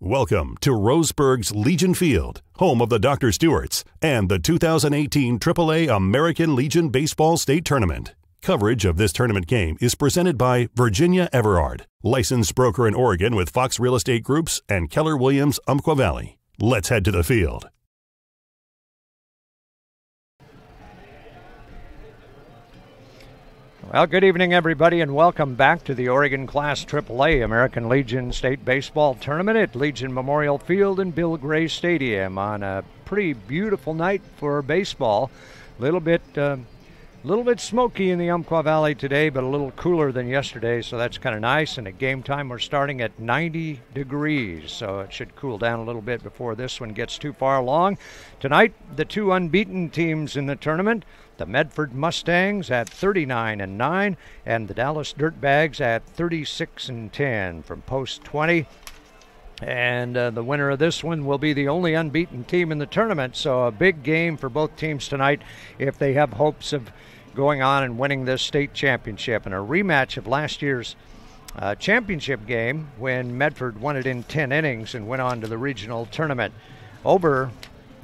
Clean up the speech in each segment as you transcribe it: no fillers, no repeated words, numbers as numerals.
Welcome to Roseburg's Legion Field, home of the Dr. Stewarts and the 2018 AAA American Legion Baseball State Tournament. Coverage of this tournament game is presented by Virginia Everard, licensed broker in Oregon with Fox Real Estate Groups and Keller Williams, Umpqua Valley. Let's head to the field. Well, good evening, everybody, and welcome back to the Oregon Class AAA American Legion State Baseball Tournament at Legion Memorial Field and Bill Gray Stadium on a pretty beautiful night for baseball. A little bit smoky in the Umpqua Valley today, but a little cooler than yesterday, so that's kind of nice. And at game time, we're starting at 90 degrees, so it should cool down a little bit before this one gets too far along. Tonight, the two unbeaten teams in the tournament, the Medford Mustangs at 39-9, and the Dallas Dirtbags at 36-10 from post 20. And the winner of this one will be the only unbeaten team in the tournament, so a big game for both teams tonight if they have hopes of going on and winning this state championship. And a rematch of last year's championship game when Medford won it in 10 innings and went on to the regional tournament over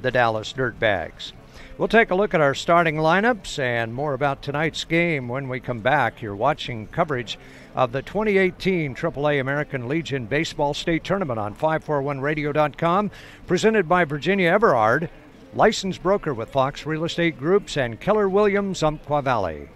the Dallas Dirtbags. We'll take a look at our starting lineups and more about tonight's game when we come back. You're watching coverage of the 2018 AAA American Legion Baseball State Tournament on 541radio.com, presented by Virginia Everard, licensed broker with Fox Real Estate Groups and Keller Williams, Umpqua Valley.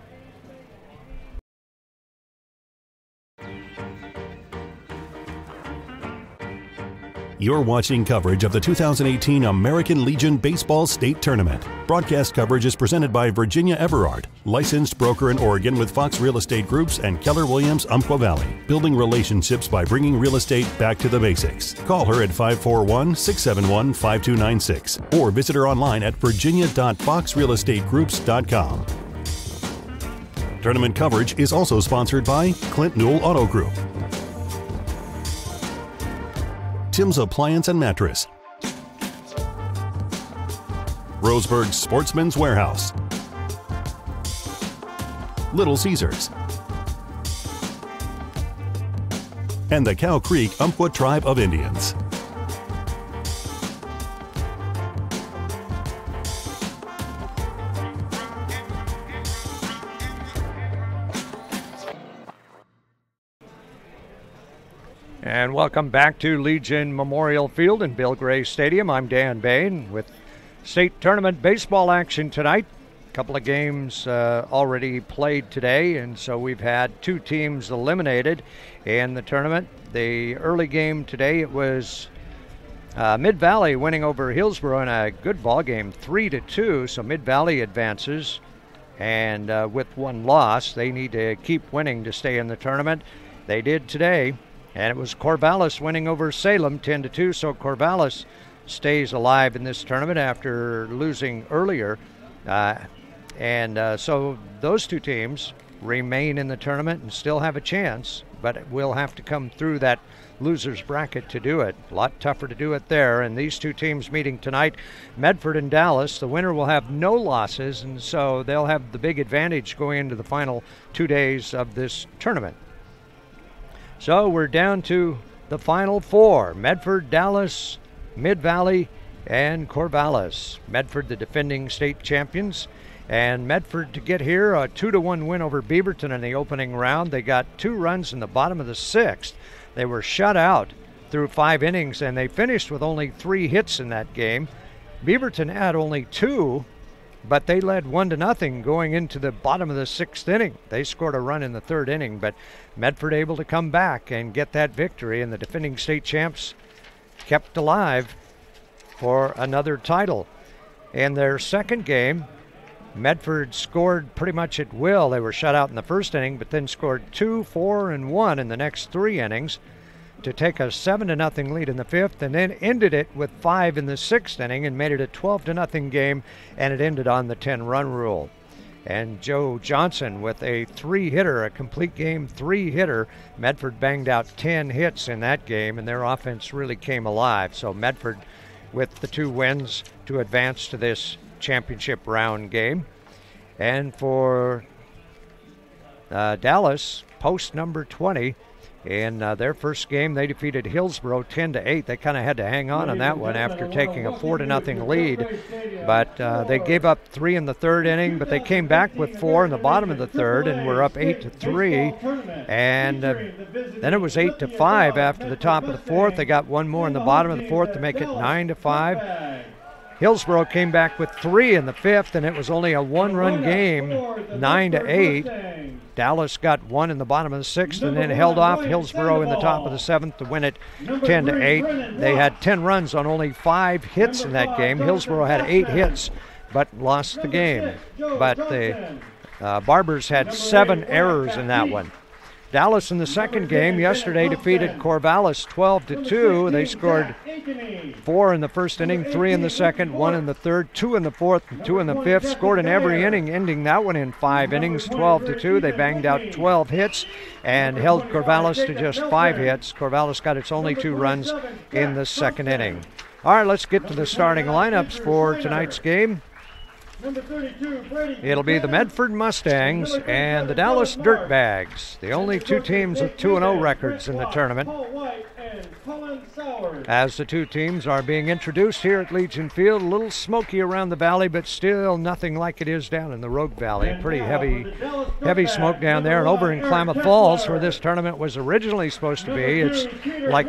You're watching coverage of the 2018 American Legion Baseball State Tournament. Broadcast coverage is presented by Virginia Everard, licensed broker in Oregon with Fox Real Estate Groups and Keller Williams, Umpqua Valley. Building relationships by bringing real estate back to the basics. Call her at 541-671-5296 or visit her online at virginia.foxrealestategroups.com. Tournament coverage is also sponsored by Clint Newell Auto Group, Tim's Appliance and Mattress, Roseburg Sportsman's Warehouse, Little Caesars, and the Cow Creek Umpqua Tribe of Indians. And welcome back to Legion Memorial Field and Bill Gray Stadium. I'm Dan Bain with state tournament baseball action tonight. A couple of games already played today, and so we've had two teams eliminated in the tournament. The early game today, it was Mid-Valley winning over Hillsborough in a good ball game, 3-2, so Mid-Valley advances. And with one loss, they need to keep winning to stay in the tournament. They did today. And it was Corvallis winning over Salem 10-2, so Corvallis stays alive in this tournament after losing earlier. So those two teams remain in the tournament and still have a chance, but will have to come through that loser's bracket to do it. A lot tougher to do it there. And these two teams meeting tonight, Medford and Dallas, the winner will have no losses, and so they'll have the big advantage going into the final 2 days of this tournament. So we're down to the final four: Medford, Dallas, Mid-Valley, and Corvallis. Medford, the defending state champions. And Medford to get here, a 2-1 win over Beaverton in the opening round. They got 2 runs in the bottom of the 6th. They were shut out through 5 innings, and they finished with only 3 hits in that game. Beaverton had only 2, but they led 1-0 going into the bottom of the 6th inning. They scored a run in the 3rd inning, but Medford able to come back and get that victory, and the defending state champs kept alive for another title. In their second game, Medford scored pretty much at will. They were shut out in the 1st inning, but then scored 2, 4, and 1 in the next 3 innings to take a 7-0 lead in the 5th, and then ended it with 5 in the 6th inning and made it a 12-0 game, and it ended on the 10-run rule. And Joe Johnson with a 3-hitter, a complete game 3-hitter. Medford banged out 10 hits in that game, and their offense really came alive. So Medford with the 2 wins to advance to this championship round game. And for Dallas, post number 20, In their first game, they defeated Hillsboro 10-8. They kind of had to hang on that one after taking a 4-0 lead. But they gave up 3 in the third inning, but they came back with 4 in the bottom of the third and were up 8-3. And then it was 8-5 after the top of the fourth. They got one more in the bottom of the fourth to make it 9-5. Hillsboro came back with 3 in the fifth, and it was only a one-run game, 9-8. Dallas got 1 in the bottom of the sixth and then held off Hillsboro in the top of the seventh to win it 10-8. They had 10 runs on only 5 hits in that game. Hillsboro had 8 hits but lost the game. But the Barbers had 7 errors in that one. Dallas in the second game yesterday defeated Corvallis 12-2. They scored 4 in the first inning, 3 in the second, 1 in the third, 2 in the fourth, and 2 in the fifth. Scored in every inning, ending that one in 5 innings, 12-2. They banged out 12 hits and held Corvallis to just 5 hits. Corvallis got its only 2 runs in the second inning. All right, let's get to the starting lineups for tonight's game. It'll be the Medford Mustangs and the Dallas Dirtbags, the only 2 teams with 2-0 records in the tournament. As the 2 teams are being introduced here at Legion Field, a little smoky around the valley, but still nothing like it is down in the Rogue Valley. Pretty heavy smoke down there. And over in Klamath Falls, where this tournament was originally supposed to be, it's like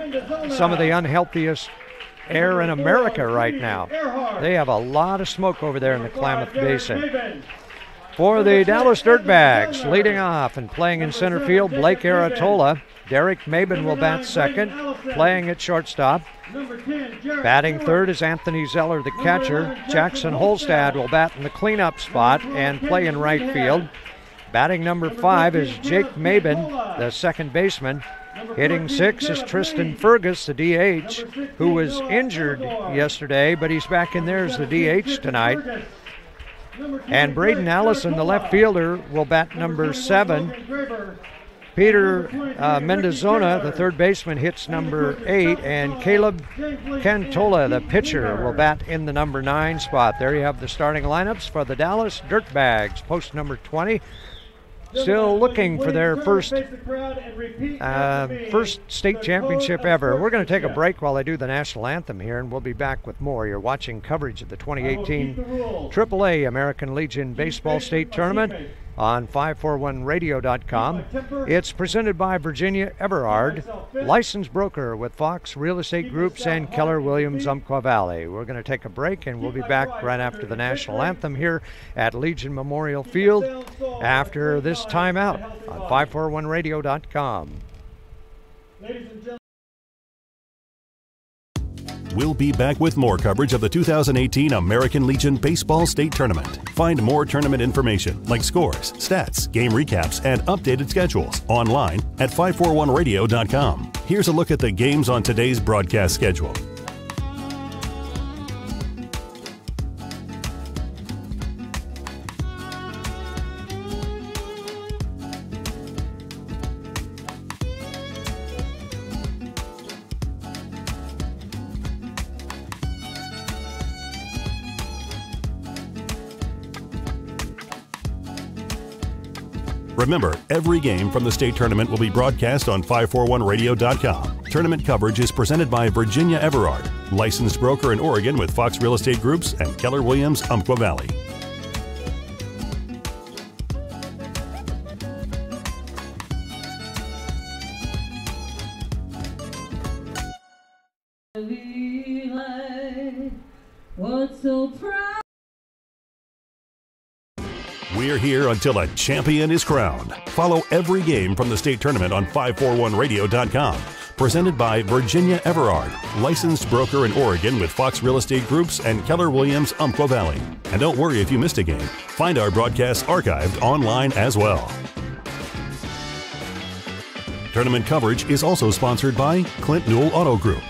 some of the unhealthiest air in America right now. They have a lot of smoke over there in the Klamath Basin. For the Dallas Dirtbags, leading off and playing in center field, Blake Aratola. Derek Mabin will bat second, playing at shortstop. Batting third is Anthony Zeller, the catcher. Jackson Holstad will bat in the cleanup spot and play in right field. Batting number 5 is Jake Mabin, the second baseman. Hitting 6 is Tristan Fergus, the DH, who was injured yesterday, but he's back in there as the DH tonight. And Braden Allison, the left fielder, will bat number 7. Peter Mendozona, the third baseman, hits number 8. And Caleb Cantola, the pitcher, will bat in the number 9 spot. There you have the starting lineups for the Dallas Dirtbags, post number 20. Still looking for their first state championship ever. We're going to take a break while I do the national anthem here, and we'll be back with more. You're watching coverage of the 2018 AAA American Legion Baseball State Tournament on 541radio.com. It's presented by Virginia Everard, licensed broker with Fox Real Estate Groups and Keller Williams, Umpqua Valley. We're going to take a break, and we'll be back right after the national anthem here at Legion Memorial Field after this timeout on 541radio.com. We'll be back with more coverage of the 2018 American Legion Baseball State Tournament. Find more tournament information like scores, stats, game recaps, and updated schedules online at 541radio.com. Here's a look at the games on today's broadcast schedule. Remember, every game from the state tournament will be broadcast on 541radio.com. Tournament coverage is presented by Virginia Everard, licensed broker in Oregon with Fox Real Estate Groups and Keller Williams, Umpqua Valley. We're here until a champion is crowned. Follow every game from the state tournament on 541radio.com. Presented by Virginia Everard, licensed broker in Oregon with Fox Real Estate Groups and Keller Williams, Umpqua Valley. And don't worry if you missed a game. Find our broadcasts archived online as well. Tournament coverage is also sponsored by Clint Newell Auto Group,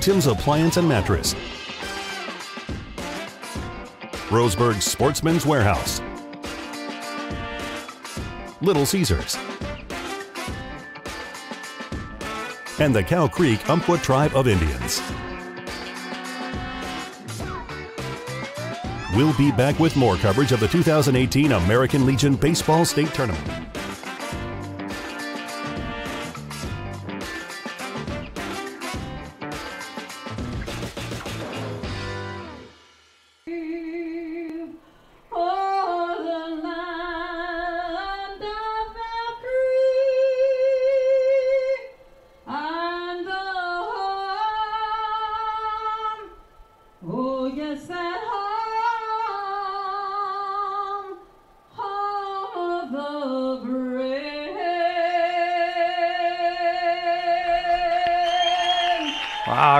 Tim's Appliance and Mattress, Roseburg Sportsman's Warehouse, Little Caesars, and the Cow Creek Umpqua Tribe of Indians. We'll be back with more coverage of the 2018 American Legion Baseball State Tournament.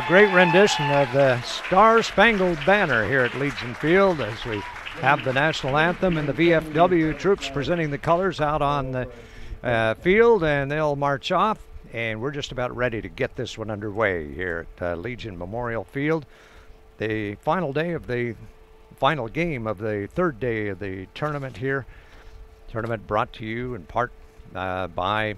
Great rendition of the Star Spangled Banner here at Legion Field as we have the national anthem and the VFW troops presenting the colors out on the field, and they'll march off. And we're just about ready to get this one underway here at Legion Memorial Field. The final game of the third day of the tournament here. Tournament brought to you in part by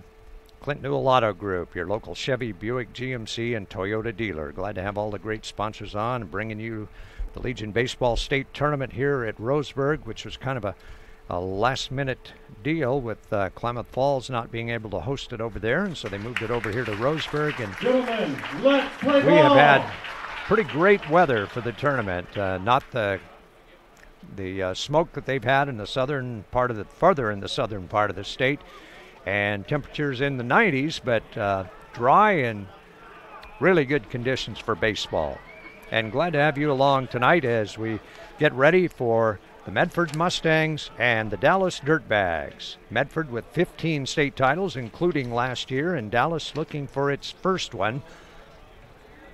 Clint Newell Auto Group, your local Chevy, Buick, GMC, and Toyota dealer. Glad to have all the great sponsors on and bringing you the Legion Baseball State Tournament here at Roseburg, which was kind of a last-minute deal with Klamath Falls not being able to host it over there, and so they moved it over here to Roseburg. And gentlemen, let's play ball. We have had pretty great weather for the tournament. Not the smoke that they've had in the southern part of farther in the southern part of the state, and temperatures in the 90s, but dry and really good conditions for baseball. And glad to have you along tonight as we get ready for the Medford Mustangs and the Dallas Dirtbags. Medford with 15 state titles, including last year, and Dallas looking for its first one.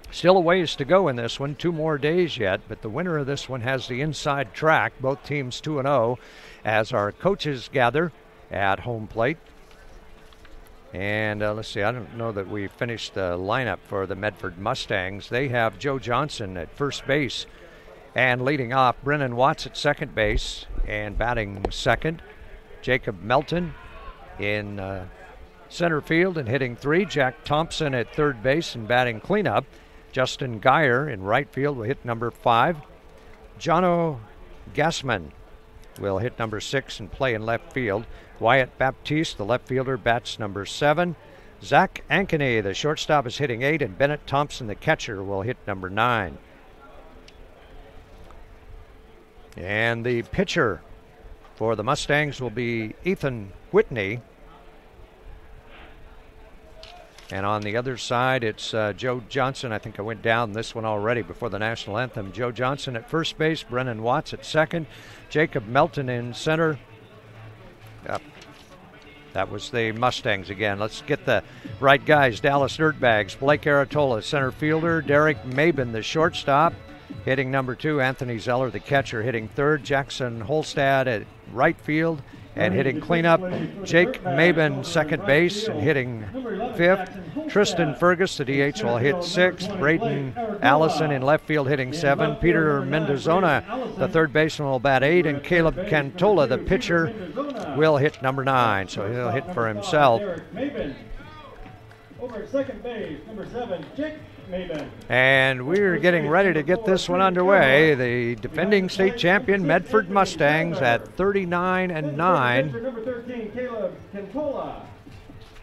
Still a ways to go in this one, 2 more days yet, but the winner of this one has the inside track, both teams 2-0, as our coaches gather at home plate. And let's see, I don't know that we finished the lineup for the Medford Mustangs. They have Joe Johnson at first base and leading off. Brennan Watts at second base and batting second. Jacob Melton in center field and hitting 3. Jack Thompson at third base and batting cleanup. Justin Geyer in right field will hit number 5. Jono Gassman will hit number 6 and play in left field. Wyatt Baptiste, the left fielder, bats number 7. Zach Ankeny, the shortstop, is hitting 8, and Bennett Thompson, the catcher, will hit number 9. And the pitcher for the Mustangs will be Ethan Whitney. And on the other side, it's Joe Johnson. I think I went down this one already before the national anthem. Joe Johnson at first base, Brennan Watts at second, Jacob Melton in center. That was the Mustangs again. Let's get the right guys. Dallas Dirtbags, Blake Aratola, center fielder, Derek Mabin, the shortstop, hitting number 2, Anthony Zeller, the catcher, hitting 3rd, Jackson Holstad at right field, and hitting cleanup, Jake Mabin, second base, and hitting 5th. Tristan Fergus, the DH, will hit 6th. Braden Allison in left field, hitting 7. Peter Mendozona, the third baseman, will bat 8. And Caleb Cantola, the pitcher, will hit number 9. So he'll hit for himself. Over at second base, number 7, Jake Mabin. And we're getting ready to get this one underway. The defending state champion Medford Mustangs at 39-9. Number 13, Caleb Cantola.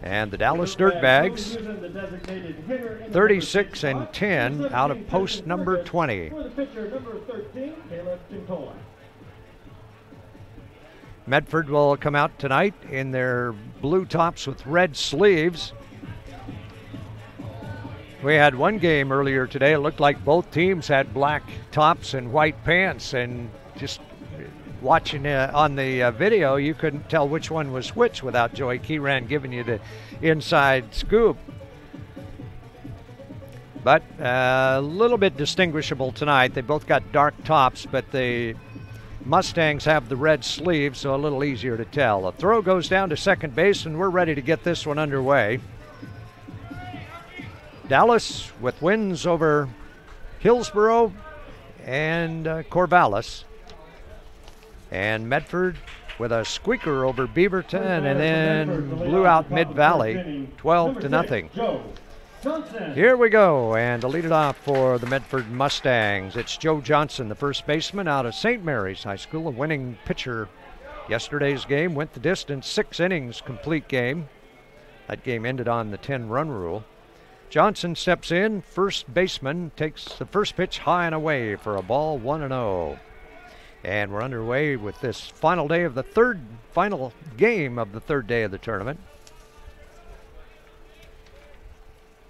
And the Dallas Dirtbags 36-10 out of post number 20. For the pitcher, number 13, Caleb Cantola. Medford will come out tonight in their blue tops with red sleeves. We had one game earlier today. It looked like both teams had black tops and white pants, and just watching on the video, you couldn't tell which one was which without Joey Keyran giving you the inside scoop. But a little bit distinguishable tonight. They both got dark tops, but the Mustangs have the red sleeves, so a little easier to tell. A throw goes down to second base, and we're ready to get this one underway. Dallas with wins over Hillsboro and Corvallis. And Medford with a squeaker over Beaverton and then blew out Mid-Valley 12-0. Here we go, and to lead it off for the Medford Mustangs, it's Joe Johnson, the first baseman out of St. Mary's High School, a winning pitcher. Yesterday's game went the distance, 6 innings, complete game. That game ended on the 10-run rule. Johnson steps in, first baseman, takes the first pitch high and away for a ball, 1-0. And we're underway with this final game of the third day of the tournament.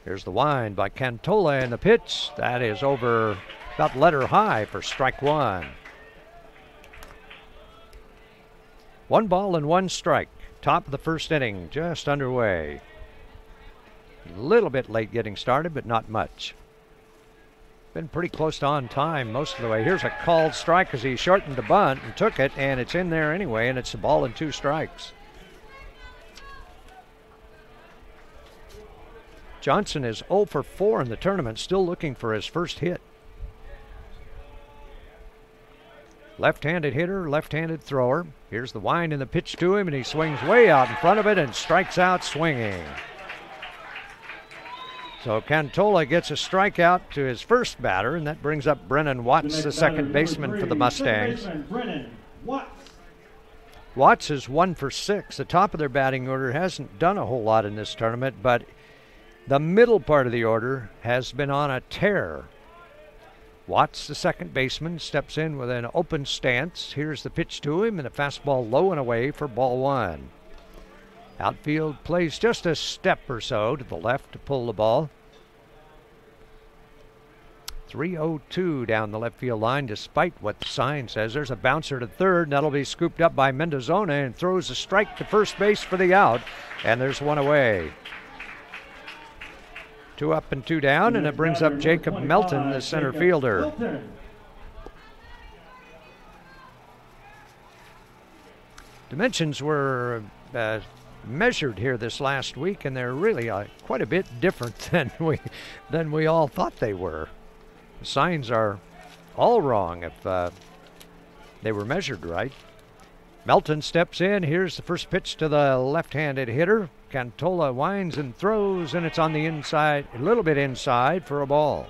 Here's the wind by Cantola, and the pitch, that is over about letter high for strike 1. 1 ball and 1 strike. Top of the first inning, just underway. A little bit late getting started, but not much. been pretty close to on time most of the way. Here's a called strike as he shortened the bunt and took it, and it's in there anyway, and it's a ball and 2 strikes. Johnson is 0 for 4 in the tournament, still looking for his first hit. Left-handed hitter, left-handed thrower. Here's the wind and the pitch to him, and he swings way out in front of it and strikes out swinging. So Cantola gets a strikeout to his first batter, and that brings up Brennan Watts, the second baseman for the Mustangs. Watts is 1 for 6. The top of their batting order hasn't done a whole lot in this tournament, but the middle part of the order has been on a tear. Watts, the second baseman, steps in with an open stance. Here's the pitch to him, and a fastball low and away for ball 1. Outfield plays just a step or so to the left to pull the ball. 3-0-2 down the left field line, despite what the sign says. There's a bouncer to third, and that'll be scooped up by Mendozona, and throws a strike to first base for the out, and there's 1 away. 2 up and 2 down, and it brings up Jacob Melton, the center fielder. Dimensions were measured here this last week, and they're really quite a bit different than we all thought they were. The signs are all wrong if they were measured right. Melton steps in. Here's the first pitch to the left-handed hitter. Cantola winds and throws, and it's on the inside, a little bit inside for a ball.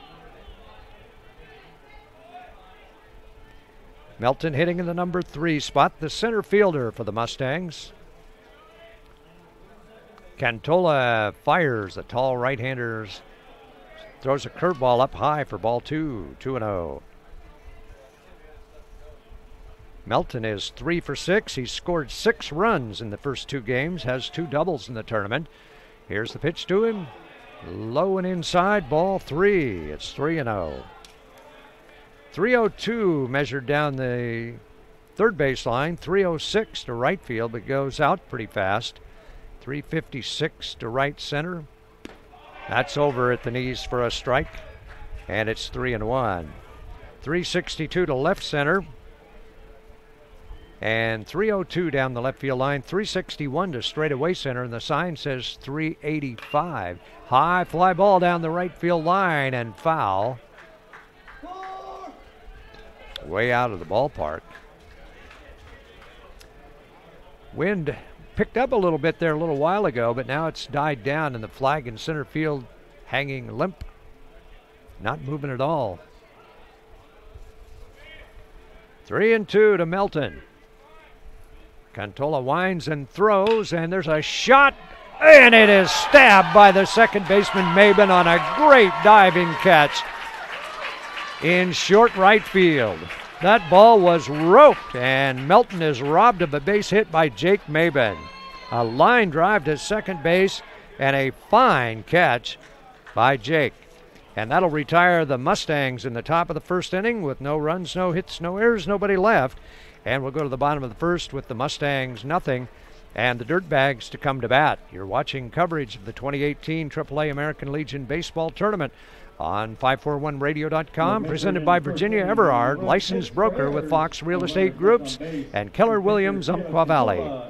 Melton hitting in the number 3 spot, the center fielder for the Mustangs. Cantola fires the tall right-hander, throws a curveball up high for ball 2, 2-0. Melton is 3 for 6. He's scored 6 runs in the first 2 games, has 2 doubles in the tournament. Here's the pitch to him. Low and inside, ball 3. It's 3-0. 3-0-2 measured down the third baseline. 3-0-6 to right field, but goes out pretty fast. 356 to right center. That's over at the knees for a strike, and it's 3-1. 362 to left center, and 302 down the left field line. 361 to straightaway center, and the sign says 385. High fly ball down the right field line, and foul. Way out of the ballpark. Wind picked up a little bit there a little while ago, but now it's died down, and the flag in center field hanging limp, not moving at all. 3-2 to Melton. Cantola winds and throws, and there's a shot, and it is stabbed by the second baseman Maben on a great diving catch in short right field. That ball was roped, and Melton is robbed of a base hit by Jake Maben. A line drive to second base, and a fine catch by Jake. And that'll retire the Mustangs in the top of the first inning with no runs, no hits, no errors, nobody left. And we'll go to the bottom of the first with the Mustangs nothing and the Dirtbags to come to bat. You're watching coverage of the 2018 AAA American Legion Baseball Tournament on 541radio.com, presented by Virginia Everard, licensed broker with Fox Real Estate Groups and Keller Williams, Umpqua Valley.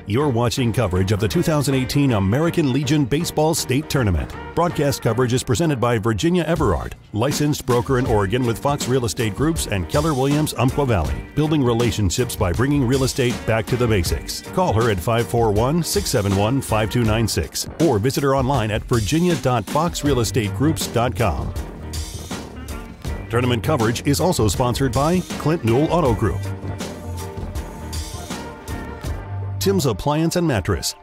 You're watching coverage of the 2018 American Legion Baseball State Tournament. Broadcast coverage is presented by Virginia Everard, licensed broker in Oregon with Fox Real Estate Groups and Keller Williams, Umpqua Valley, building relationships by bringing real estate back to the basics. Call her at 541-671-5296 or visit her online at virginia.foxrealestategroups.com. Tournament coverage is also sponsored by Clint Newell Auto Group, Tim's Appliance and Mattress,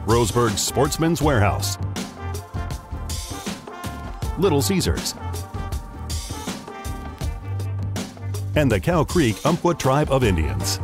Roseburg Sportsman's Warehouse, Little Caesars, and the Cow Creek Umpqua Tribe of Indians.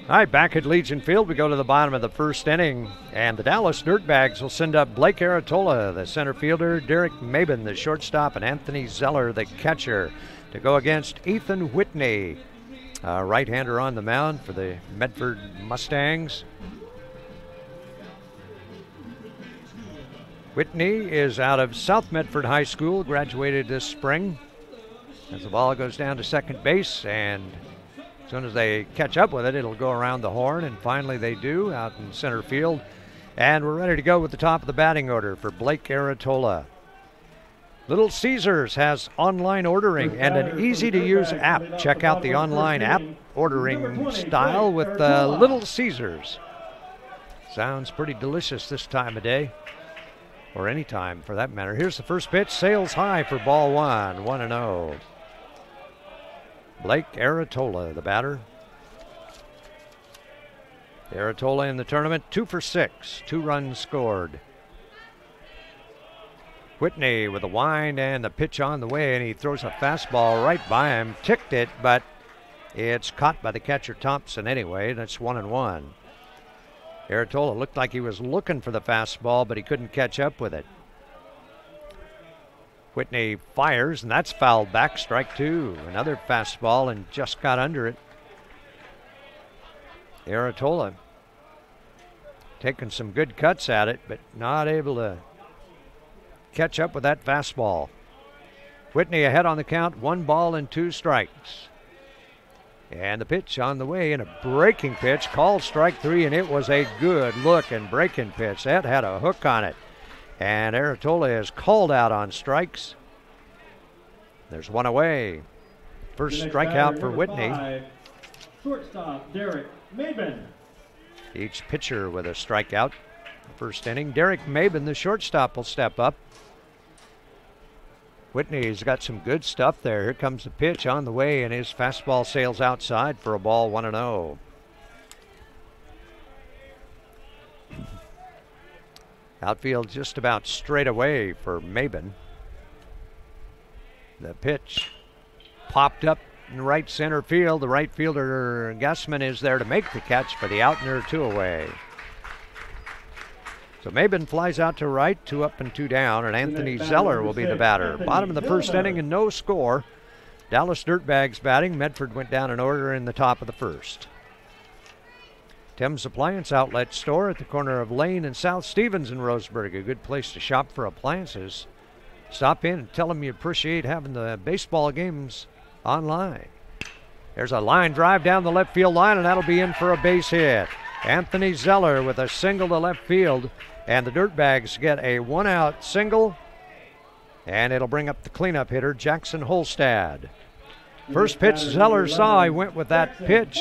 All right, back at Legion Field, we go to the bottom of the first inning, and the Dallas Dirtbags will send up Blake Aratola, the center fielder, Derek Mabin, the shortstop, and Anthony Zeller, the catcher, to go against Ethan Whitney, right-hander on the mound for the Medford Mustangs. Whitney is out of South Medford High School, graduated this spring. As the ball goes down to second base, and as soon as they catch up with it, it'll go around the horn, and finally they do out in center field. And we're ready to go with the top of the batting order for Blake Aratola. Little Caesars has online ordering and an easy-to-use app. Check out the online app ordering style with Little Caesars. Sounds pretty delicious this time of day, or any time for that matter. Here's the first pitch, sails high for ball one, 1-0. Blake Aratola, the batter. Aratola in the tournament, 2 for 6, 2 runs scored. Whitney with a wind and the pitch on the way, and he throws a fastball right by him. Ticked it, but it's caught by the catcher Thompson anyway. That's 1-1. Aratola looked like he was looking for the fastball, but he couldn't catch up with it. Whitney fires, and that's fouled back, strike 2. Another fastball, and just got under it. Aratola taking some good cuts at it, but not able to catch up with that fastball. Whitney ahead on the count, 1 ball and 2 strikes. And the pitch on the way, and a breaking pitch, called strike 3, and it was a good-looking breaking pitch. That had a hook on it. And Aratola is called out on strikes. There's 1 away. First strikeout for Whitney. 5, shortstop Derek Mabin. Each pitcher with a strikeout. First inning. Derek Mabin, the shortstop, will step up. Whitney's got some good stuff there. Here comes the pitch on the way, and his fastball sails outside for a ball, 1-0. Outfield just about straight away for Mabin. The pitch popped up in right center field. The right fielder, Gussman, is there to make the catch for the out, and there are 2 away. So Mabin flies out to right, 2 up and 2 down, and Anthony Zeller will be the batter. Bottom of the first inning and no score. Dallas Dirtbags batting. Medford went down in order in the top of the first. Tim's Appliance Outlet Store at the corner of Lane and South Stevens in Roseburg. A good place to shop for appliances. Stop in and tell them you appreciate having the baseball games online. There's a line drive down the left field line, and that'll be in for a base hit. Anthony Zeller with a single to left field, and the Dirtbags get a 1-out single, and it'll bring up the cleanup hitter, Jackson Holstad. First pitch Zeller saw, he went with that pitch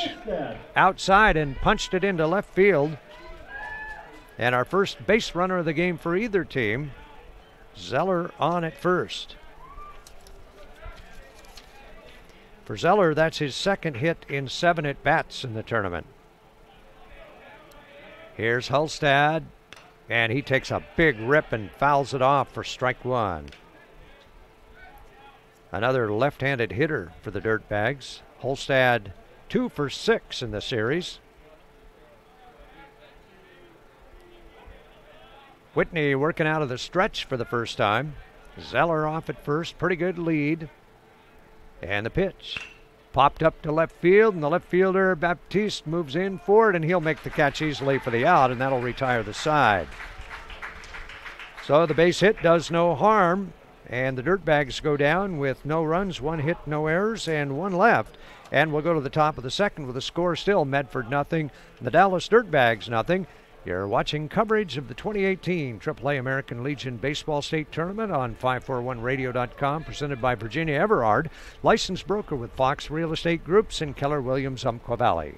outside and punched it into left field. And our first base runner of the game for either team, Zeller on at first. For Zeller, that's his second hit in 7 at-bats in the tournament. Here's Holstad, and he takes a big rip and fouls it off for strike 1. Another left-handed hitter for the Dirtbags. Holstad 2 for 6 in the series. Whitney working out of the stretch for the first time. Zeller off at first, pretty good lead. And the pitch popped up to left field, and the left fielder, Baptiste, moves in for it, and he'll make the catch easily for the out, and that'll retire the side. So the base hit does no harm, and the Dirtbags go down with no runs, 1 hit, no errors, and 1 left. And we'll go to the top of the second with a score still, Medford nothing, the Dallas Dirtbags nothing. You're watching coverage of the 2018 AAA American Legion Baseball State Tournament on 541radio.com, presented by Virginia Everard, licensed broker with Fox Real Estate Groups in Keller Williams, Umpqua Valley.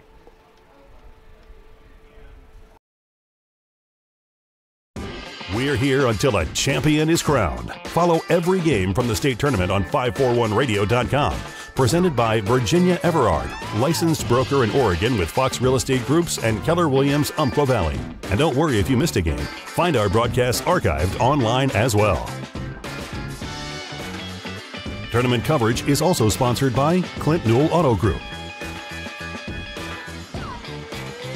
We're here until a champion is crowned. Follow every game from the state tournament on 541radio.com. Presented by Virginia Everard, licensed broker in Oregon with Fox Real Estate Groups and Keller Williams, Umpqua Valley. And don't worry if you missed a game. Find our broadcasts archived online as well. Tournament coverage is also sponsored by Clint Newell Auto Group.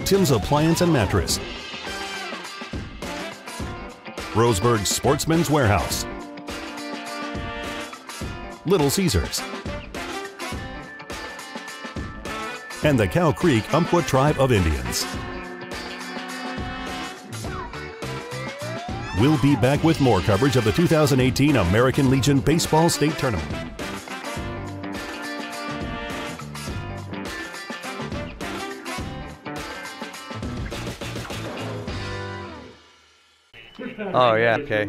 Tim's Appliance and Mattress, Roseburg Sportsman's Warehouse, Little Caesars, and the Cow Creek Umpqua Tribe of Indians. We'll be back with more coverage of the 2018 American Legion Baseball State Tournament. Oh, yeah, okay.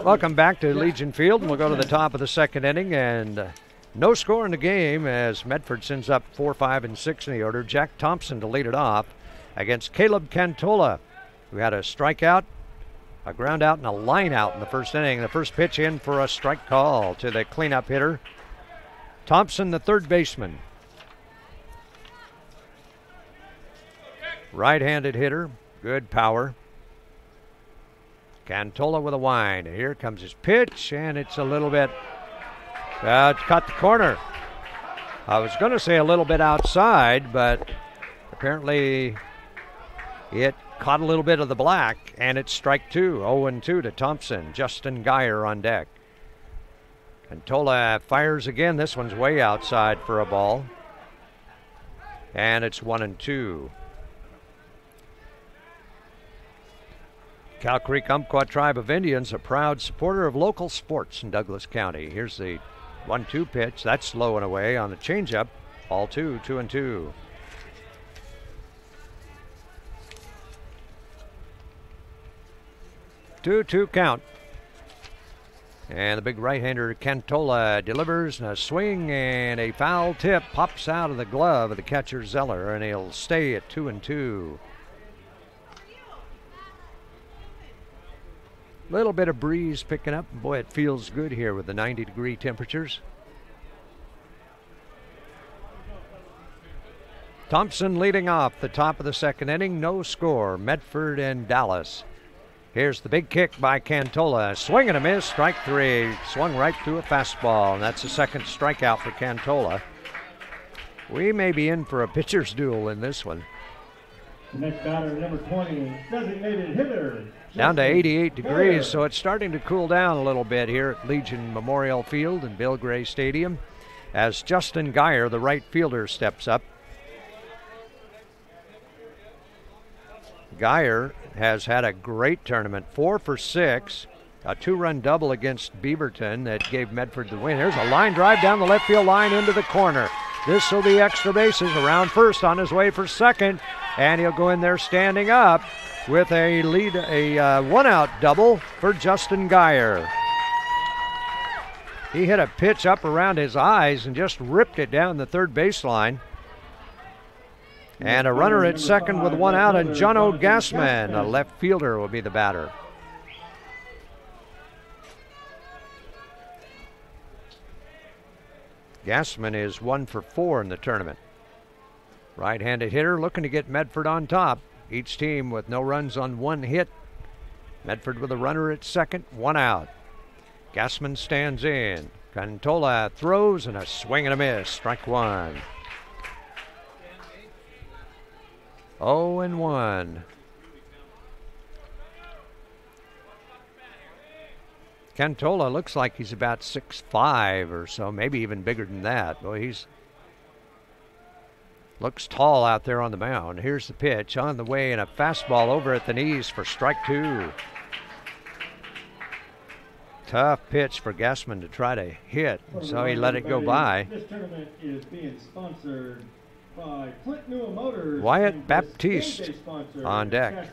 Welcome back to Legion Field, and we'll go to the top of the second inning, and no score in the game as Medford sends up 4, 5, and 6 in the order. Jack Thompson to lead it off against Caleb Cantola, who had a strikeout, a ground out, and a line out in the first inning. The first pitch in for a strike call to the cleanup hitter. Thompson, the third baseman. Right-handed hitter, good power. Cantola with a wind. Here comes his pitch, and it's a little bit, it's caught the corner. I was going to say a little bit outside, but apparently it caught a little bit of the black, and it's strike two. 0-2 to Thompson. Justin Geyer on deck. Cantola fires again. This one's way outside for a ball. And it's 1-2. Cow Creek Umpqua Tribe of Indians, a proud supporter of local sports in Douglas County. Here's the 1-2 pitch. That's low and away on the changeup. Ball 2, 2-2. Two count. And the big right-hander Cantola delivers, and a swing and a foul tip pops out of the glove of the catcher Zeller, and he'll stay at 2-2. Little bit of breeze picking up. Boy, it feels good here with the 90-degree temperatures. Thompson leading off the top of the second inning. No score. Medford and Dallas. Here's the big kick by Cantola. Swing and a miss. Strike three. Swung right through a fastball, and that's the second strikeout for Cantola. We may be in for a pitcher's duel in this one. The next batter, number 20, designated hitter. Down to 88 degrees, so it's starting to cool down a little bit here at Legion Memorial Field and Bill Gray Stadium as Justin Geyer, the right fielder, steps up. Geyer has had a great tournament, 4 for 6, a 2-run double against Beaverton that gave Medford the win. There's a line drive down the left field line into the corner. This will be extra bases. Around first, on his way for second, and he'll go in there standing up with a lead, a one-out double for Justin Geyer. He hit a pitch up around his eyes and just ripped it down the third baseline. And a runner at second with one out, and Jono Gassman, a left fielder, will be the batter. Gassman is 1 for 4 in the tournament. Right-handed hitter looking to get Medford on top. Each team with no runs on one hit. Medford with a runner at second, one out. Gassman stands in. Cantola throws, and a swing and a miss. Strike one. 0-1. Cantola looks like he's about 6'5" or so, maybe even bigger than that. Boy, he's looks tall out there on the mound. Here's the pitch on the way, and a fastball over at the knees for strike two. Tough pitch for Gassman to try to hit, so he let it go by. This tournament is being sponsored by Flint Newell Motors. Wyatt Baptiste on deck.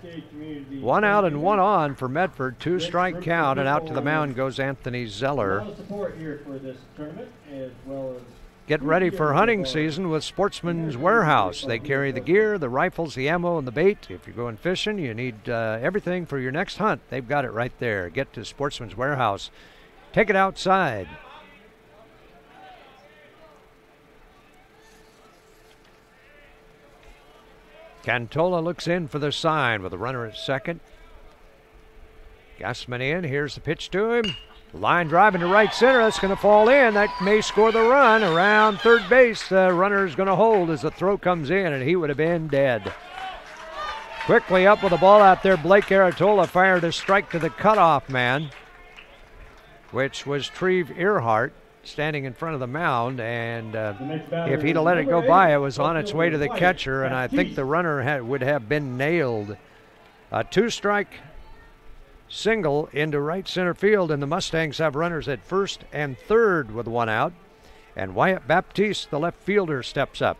1 out and 1 on for Medford. 2-strike count, and out to the mound goes Anthony Zeller. A lot of support here for this tournament, as well as Get ready for hunting season with Sportsman's Warehouse. They carry the gear, the rifles, the ammo, and the bait. If you're going fishing, you need everything for your next hunt. They've got it right there. Get to Sportsman's Warehouse. Take it outside. Cantola looks in for the sign with a runner at second. Gassman in. Here's the pitch to him. Line drive into right center. That's going to fall in. That may score the run. Around third base, the runner is going to hold as the throw comes in, and he would have been dead. Quickly up with the ball out there, Blake Aratola fired a strike to the cutoff man, which was Treve Earhart standing in front of the mound, and if he'd have let it go by, it was on its way to the catcher, and I think the runner would have been nailed. A two-strike single into right center field, and the Mustangs have runners at first and third with one out, and Wyatt Baptiste, the left fielder, steps up.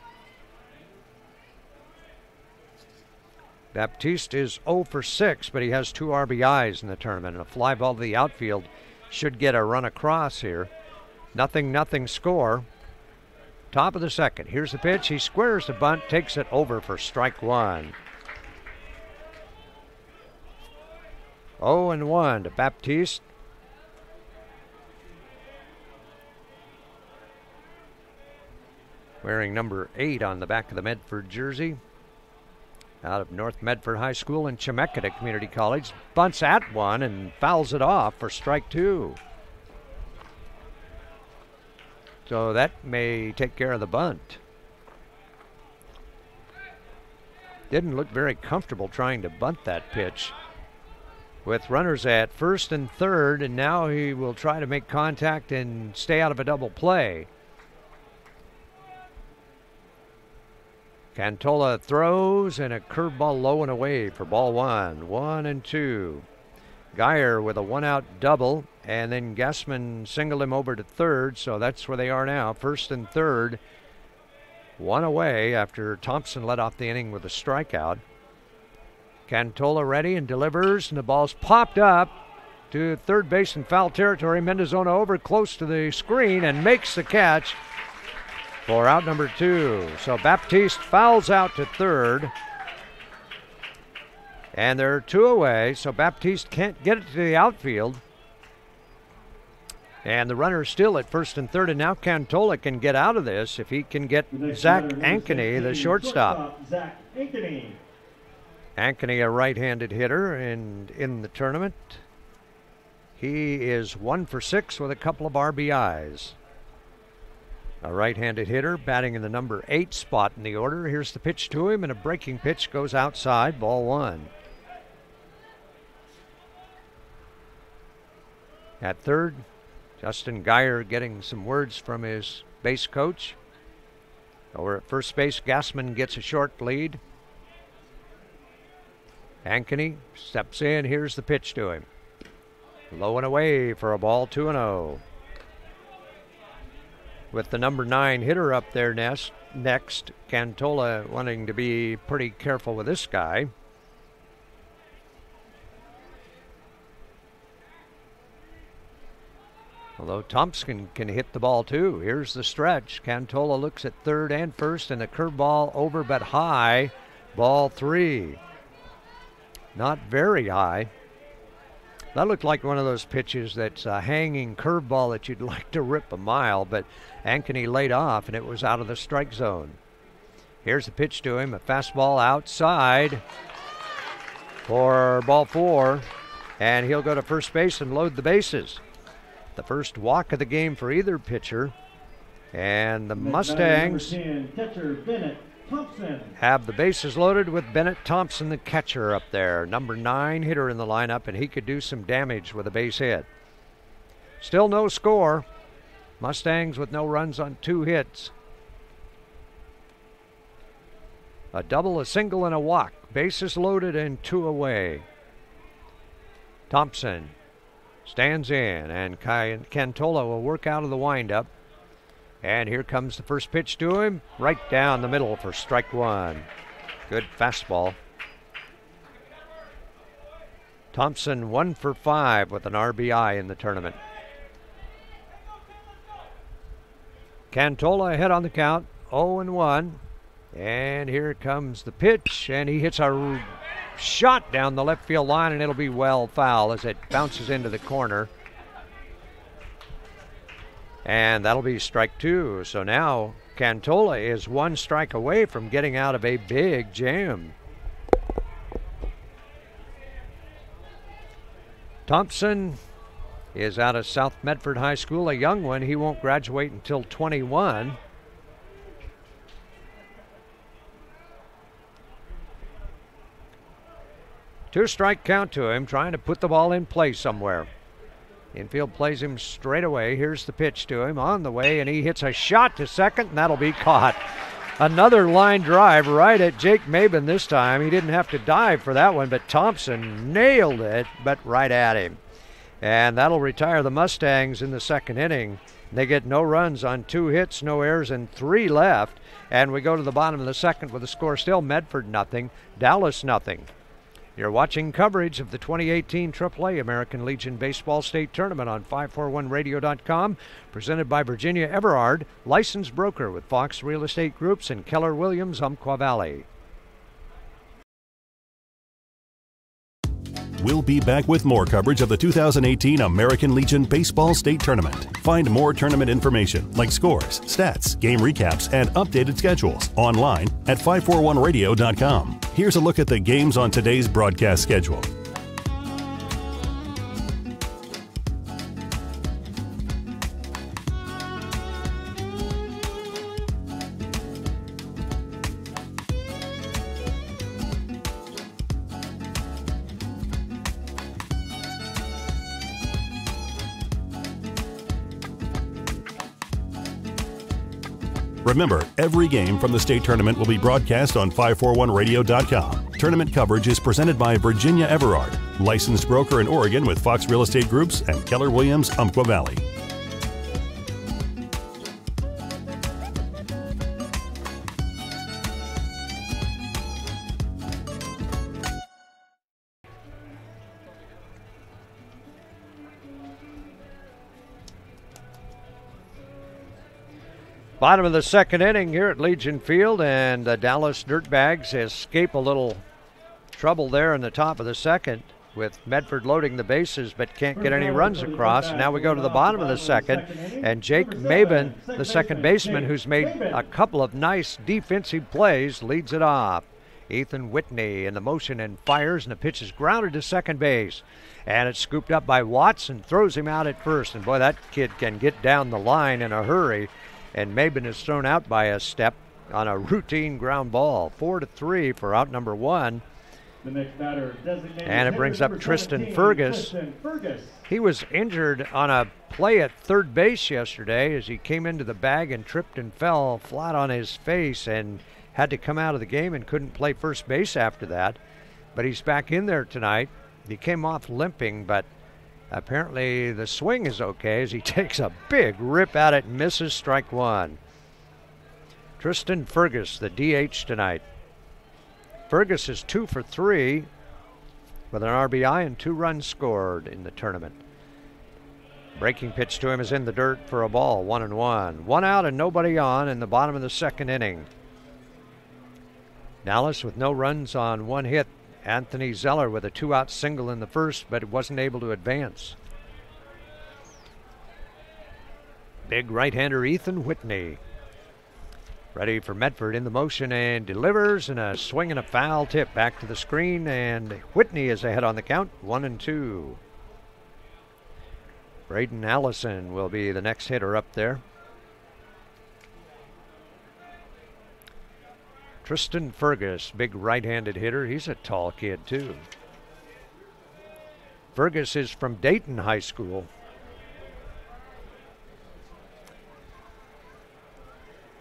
Baptiste is 0 for 6, but he has 2 RBIs in the tournament, and a fly ball to the outfield should get a run across here. 0-0 score. Top of the second. Here's the pitch. He squares the bunt, takes it over for strike one. 0-1 to Baptiste. Wearing number 8 on the back of the Medford jersey. Out of North Medford High School and Chemeketa Community College. Bunts at one and fouls it off for strike two. So that may take care of the bunt. Didn't look very comfortable trying to bunt that pitch. With runners at first and third, and now he will try to make contact and stay out of a double play. Cantola throws, and a curveball low and away for ball one. 1-2. Geyer with a one-out double, and then Gassman singled him over to third, so that's where they are now, first and third. One away after Thompson led off the inning with a strikeout. Cantola ready and delivers, and the ball's popped up to third base in foul territory. Mendozona over close to the screen and makes the catch for out number 2. So Baptiste fouls out to third. And there are 2 away, so Baptiste can't get it to the outfield. And the runner's still at first and third, and now Cantola can get out of this if he can get Zach Ankeny, the shortstop. Zach Ankeny. Ankeny, a right-handed hitter, and in the tournament, he is 1 for 6 with a couple of RBIs. A right-handed hitter batting in the number 8 spot in the order. Here's the pitch to him, and a breaking pitch goes outside, ball one. At third, Justin Geyer getting some words from his base coach. Over at first base, Gassman gets a short lead. Ankeny steps in. Here's the pitch to him. Low and away for a ball, 2-0. With the number 9 hitter up there next, Cantola wanting to be pretty careful with this guy. Although Thompson can hit the ball too. Here's the stretch. Cantola looks at third and first, and a curveball over but high. Ball 3. Not very high. That looked like one of those pitches that's a hanging curveball that you'd like to rip a mile, but Ankeny laid off, and it was out of the strike zone. Here's the pitch to him, a fastball outside for ball 4, and he'll go to first base and load the bases. The first walk of the game for either pitcher, and the Mustangs Catcher Bennett Thompson have the bases loaded with Bennett Thompson, the catcher, up there. Number 9 hitter in the lineup, and he could do some damage with a base hit. Still no score. Mustangs with no runs on 2 hits. A double, a single, and a walk. Bases loaded and 2 away. Thompson stands in, and Cantola will work out of the windup. And here comes the first pitch to him, right down the middle for strike 1. Good fastball. Thompson 1 for 5 with an RBI in the tournament. Cantola ahead on the count, 0-1. And here comes the pitch, and he hits a shot down the left field line, and it'll be well foul as it bounces into the corner. And that'll be strike 2. So now Cantola is 1 strike away from getting out of a big jam. Thompson is out of South Medford High School, a young one. He won't graduate until 21. Two-strike count to him, trying to put the ball in play somewhere. Infield plays him straight away. Here's the pitch to him on the way, and he hits a shot to second, and that'll be caught. Another line drive right at Jake Mabin this time. He didn't have to dive for that one, but Thompson nailed it, but right at him. And that'll retire the Mustangs in the second inning. They get no runs on 2 hits, no errors, and 3 left. And we go to the bottom of the second with the score still Medford nothing, Dallas nothing. You're watching coverage of the 2018 AAA American Legion Baseball State Tournament on 541radio.com, presented by Virginia Everard, licensed broker with Fox Real Estate Groups and Keller Williams, Umpqua Valley. We'll be back with more coverage of the 2018 American Legion Baseball State Tournament. Find more tournament information like scores, stats, game recaps, and updated schedules online at 541radio.com. Here's a look at the games on today's broadcast schedule. Remember, every game from the state tournament will be broadcast on 541radio.com. Tournament coverage is presented by Virginia Everard, licensed broker in Oregon with Fox Real Estate Groups and Keller Williams, Umpqua Valley. Bottom of the second inning here at Legion Field, and the Dallas Dirtbags escape a little trouble there in the top of the second with Medford loading the bases but can't get any runs across. Now we go to the bottom of the second, and Jake Mabin, the second baseman, who's made a couple of nice defensive plays, leads it off. Ethan Whitney in the motion and fires, and the pitch is grounded to second base. And it's scooped up by Watson, throws him out at first. And boy, that kid can get down the line in a hurry. And Mabin is thrown out by a step on a routine ground ball. 4-3 for out number 1. The next batter, and it brings up Tristan Fergus. He was injured on a play at third base yesterday as he came into the bag and tripped and fell flat on his face and had to come out of the game and couldn't play first base after that. But he's back in there tonight. He came off limping, but apparently the swing is okay as he takes a big rip at it and misses strike 1. Tristan Fergus, the DH tonight. Fergus is 2 for 3 with an RBI and 2 runs scored in the tournament. Breaking pitch to him is in the dirt for a ball, 1-1. 1 out and nobody on in the bottom of the second inning. Dallas with no runs on 1 hit. Anthony Zeller with a 2-out single in the first, but wasn't able to advance. Big right-hander Ethan Whitney. Ready for Medford in the motion and delivers, and a swing and a foul tip back to the screen, and Whitney is ahead on the count, 1-2. Braden Allison will be the next hitter up there. Tristan Fergus, big right-handed hitter. He's a tall kid, too. Fergus is from Dayton High School.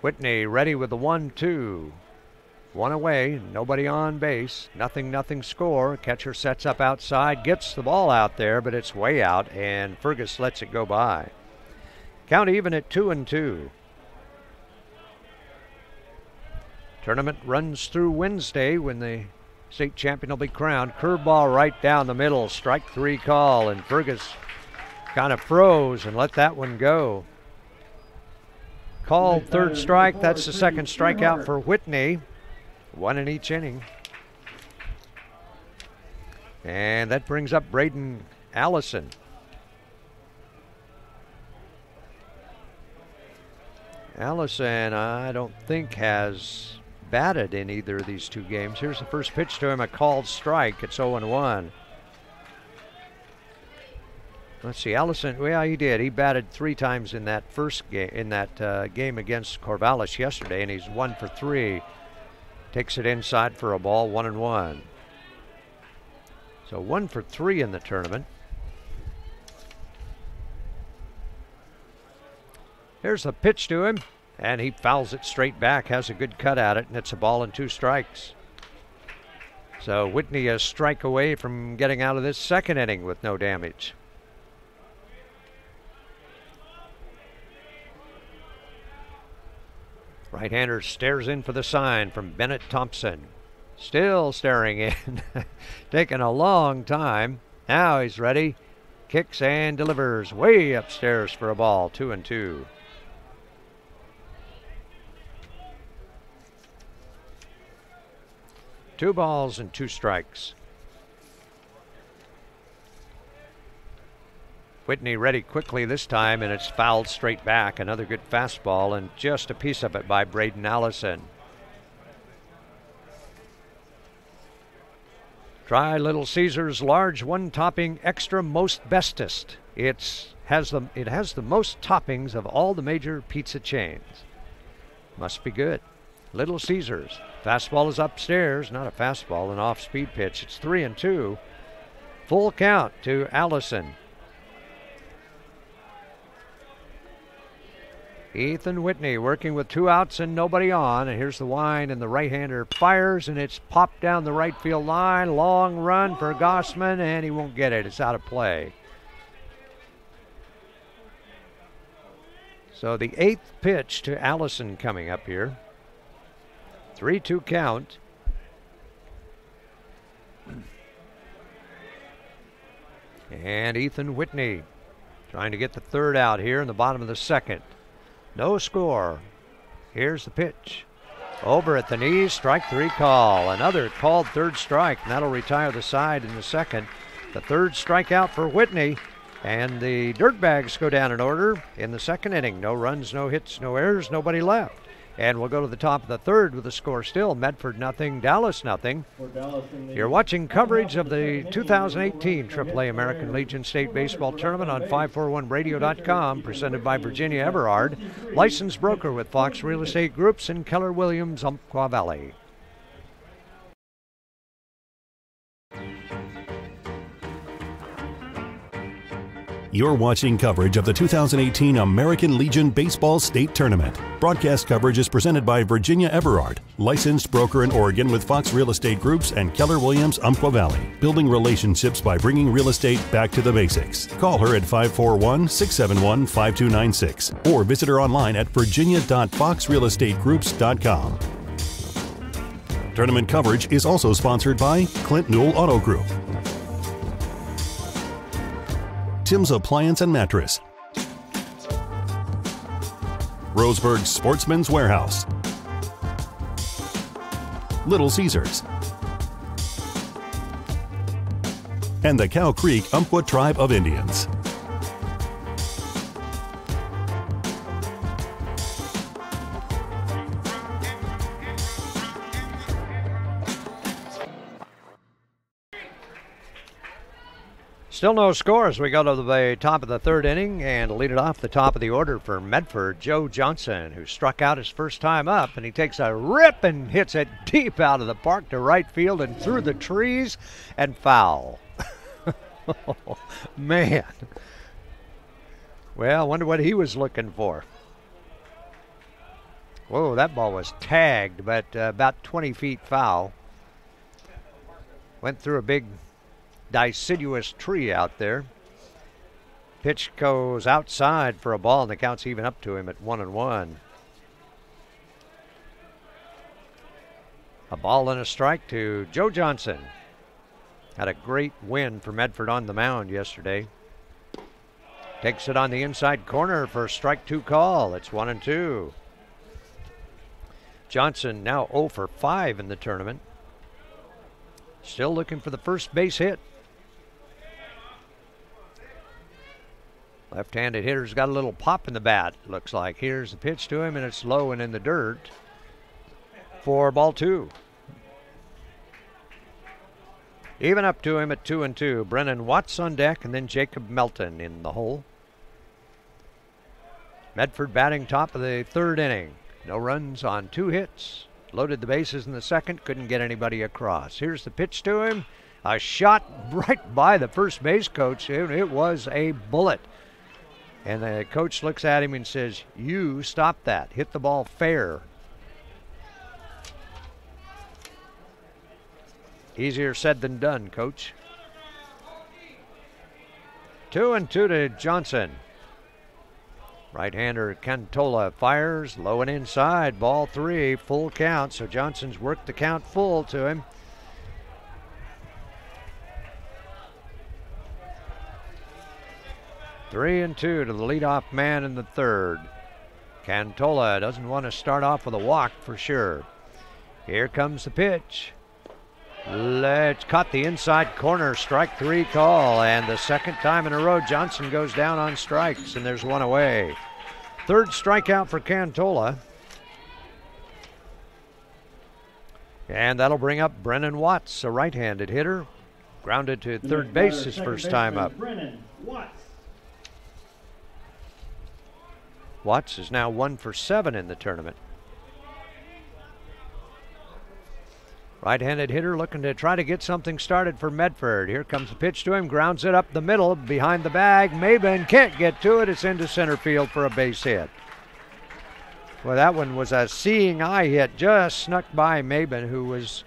Whitney ready with the 1-2. 1 away, nobody on base. Nothing score. Catcher sets up outside, gets the ball out there, but it's way out, and Fergus lets it go by. Count even at 2-2. Tournament runs through Wednesday when the state champion will be crowned. Curveball right down the middle, strike 3 call, and Fergus kind of froze and let that one go. Called third strike. That's the second strikeout for Whitney. 1 in each inning. And that brings up Braden Allison. Allison, I don't think has batted in either of these 2 games. Here's the first pitch to him, a called strike. It's 0-1. Let's see, Allison. Well, he did. He batted 3 times in that first game, game against Corvallis yesterday, and he's 1 for 3. Takes it inside for a ball, 1-1. So 1 for 3 in the tournament. Here's the pitch to him, and he fouls it straight back, has a good cut at it, and it's a ball and 2 strikes. So Whitney a strike away from getting out of this second inning with no damage. Right-hander stares in for the sign from Bennett Thompson. Still staring in, taking a long time. Now he's ready. Kicks and delivers way upstairs for a ball, 2-2. Two balls and 2 strikes. Whitney ready quickly this time, and it's fouled straight back. Another good fastball, and just a piece of it by Braden Allison. Try Little Caesar's large 1-topping extra most bestest. It has the most toppings of all the major pizza chains. Must be good. Little Caesar's. Fastball is upstairs, not a fastball, an off-speed pitch. It's 3-2. Full count to Allison. Ethan Whitney working with 2 outs and nobody on. And here's the wind, and the right-hander fires, and it's popped down the right field line. Long run for Gossman, and he won't get it. It's out of play. So the 8th pitch to Allison coming up here. 3-2 count. And Ethan Whitney trying to get the 3rd out here in the bottom of the 2nd. No score. Here's the pitch. Over at the knees, strike 3 call. Another called 3rd strike, and that'll retire the side in the 2nd. The 3rd strikeout for Whitney, and the Dirtbags go down in order in the 2nd inning. No runs, no hits, no errors, nobody left. And we'll go to the top of the 3rd with the score still. Medford nothing, Dallas nothing. You're watching coverage of the 2018 AAA American Legion State Baseball Tournament on 541radio.com, presented by Virginia Everard, licensed broker with Fox Real Estate Groups in Keller Williams, Umpqua Valley. You're watching coverage of the 2018 American Legion Baseball State Tournament. Broadcast coverage is presented by Virginia Everard, licensed broker in Oregon with Fox Real Estate Groups and Keller Williams, Umpqua Valley. Building relationships by bringing real estate back to the basics. Call her at 541-671-5296 or visit her online at virginia.foxrealestategroups.com. Tournament coverage is also sponsored by Clint Newell Auto Group, Tim's Appliance and Mattress, Roseburg Sportsman's Warehouse, Little Caesars, and the Cow Creek Umpqua Tribe of Indians. Still no score as we go to the top of the 3rd inning, and lead it off the top of the order for Medford, Joe Johnson, who struck out his first time up, and he takes a rip and hits it deep out of the park to right field and through the trees and foul. Oh, man. Well, I wonder what he was looking for. Whoa, that ball was tagged, but about 20 feet foul. Went through a big deciduous tree out there. Pitch goes outside for a ball, and the count's even up to him at 1-1. A ball and a strike to Joe Johnson. Had a great win for Medford on the mound yesterday. Takes it on the inside corner for strike 2 call. It's 1-2. Johnson now 0 for 5 in the tournament. Still looking for the first base hit. Left-handed hitter's got a little pop in the bat, looks like. Here's the pitch to him, and it's low and in the dirt for ball 2. Even up to him at 2-2. Brennan Watts on deck, and then Jacob Melton in the hole. Medford batting top of the third inning. No runs on 2 hits. Loaded the bases in the second. Couldn't get anybody across. Here's the pitch to him. A shot right by the first base coach. It was a bullet. And the coach looks at him and says, "You stop that. Hit the ball fair." Easier said than done, coach. 2-2 to Johnson. Right-hander Cantola fires, low and inside, ball 3, full count. So Johnson's worked the count full to him. Three and 2 to the leadoff man in the third. Cantola doesn't want to start off with a walk for sure. Here comes the pitch. It's caught the inside corner, strike 3 call, and the second time in a row Johnson goes down on strikes, and there's one away. Third strikeout for Cantola. And that'll bring up Brennan Watts, a right-handed hitter. Grounded to third base his first time up. Brennan Watts. Watts is now 1 for 7 in the tournament. Right-handed hitter looking to try to get something started for Medford. Here comes the pitch to him, grounds it up the middle, behind the bag. Maben can't get to it. It's into center field for a base hit. Well, that one was a seeing eye hit, just snuck by Maben, who was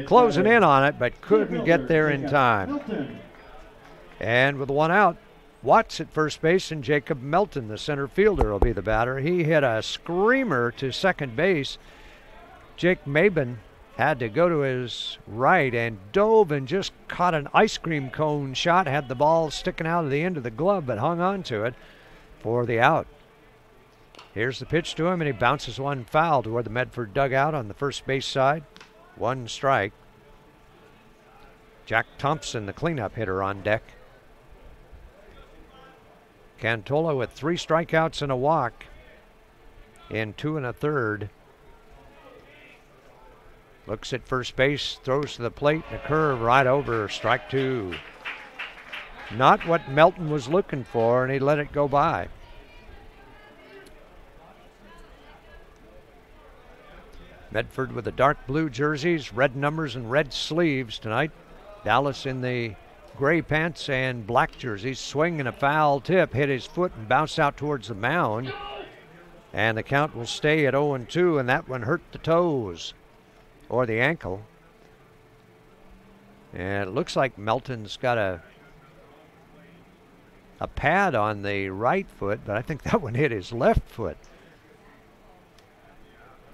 closing in on it, but couldn't get there in time. And with 1 out, Watts at first base, and Jacob Melton, the center fielder, will be the batter. He hit a screamer to second base. Jake Maben had to go to his right and dove and just caught an ice cream cone shot, had the ball sticking out of the end of the glove, but hung on to it for the out. Here's the pitch to him, and he bounces one foul toward the Medford dugout on the first base side. 1 strike. Jack Thompson, the cleanup hitter, on deck. Cantola with 3 strikeouts and a walk in 2 1/3. Looks at first base, throws to the plate, and a curve right over, strike 2. Not what Melton was looking for, and he let it go by. Medford with the dark blue jerseys, red numbers and red sleeves tonight. Dallas in the gray pants and black jerseys. Swing and a foul tip, hit his foot and bounced out towards the mound. And the count will stay at 0-2, and that one hurt the toes. Or the ankle. And it looks like Melton's got a pad on the right foot, but I think that one hit his left foot.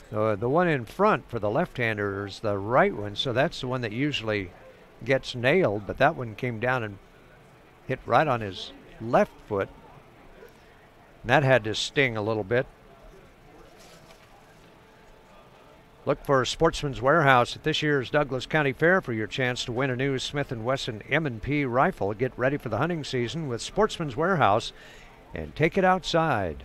So the one in front for the left-hander is the right one, so that's the one that usually gets nailed, but that one came down and hit right on his left foot. And that had to sting a little bit. Look for Sportsman's Warehouse at this year's Douglas County Fair for your chance to win a new Smith & Wesson M&P rifle. Get ready for the hunting season with Sportsman's Warehouse and take it outside.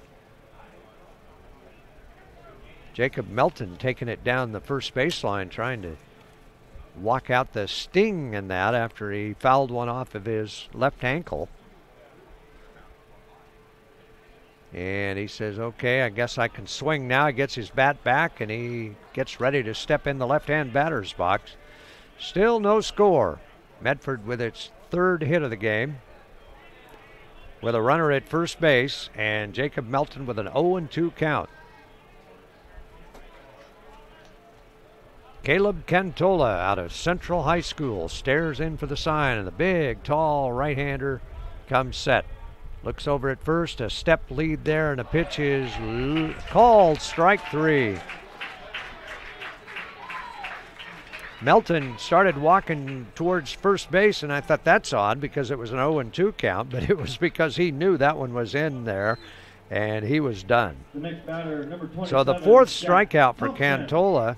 Jacob Melton taking it down the first baseline, trying to walk out the sting in that after he fouled one off of his left ankle. And he says, okay, I guess I can swing now. He gets his bat back, and he gets ready to step in the left-hand batter's box. Still no score. Medford with its 3rd hit of the game, with a runner at first base, and Jacob Melton with an 0-2 count. Caleb Cantola out of Central High School stares in for the sign, and the big, tall right-hander comes set. Looks over at first, a step lead there, and a pitch is called, strike 3. Melton started walking towards first base, and I thought that's odd because it was an 0-2 count, but it was because he knew that one was in there, and he was done. The next batter, number 27, so the 4th strikeout for Cantola.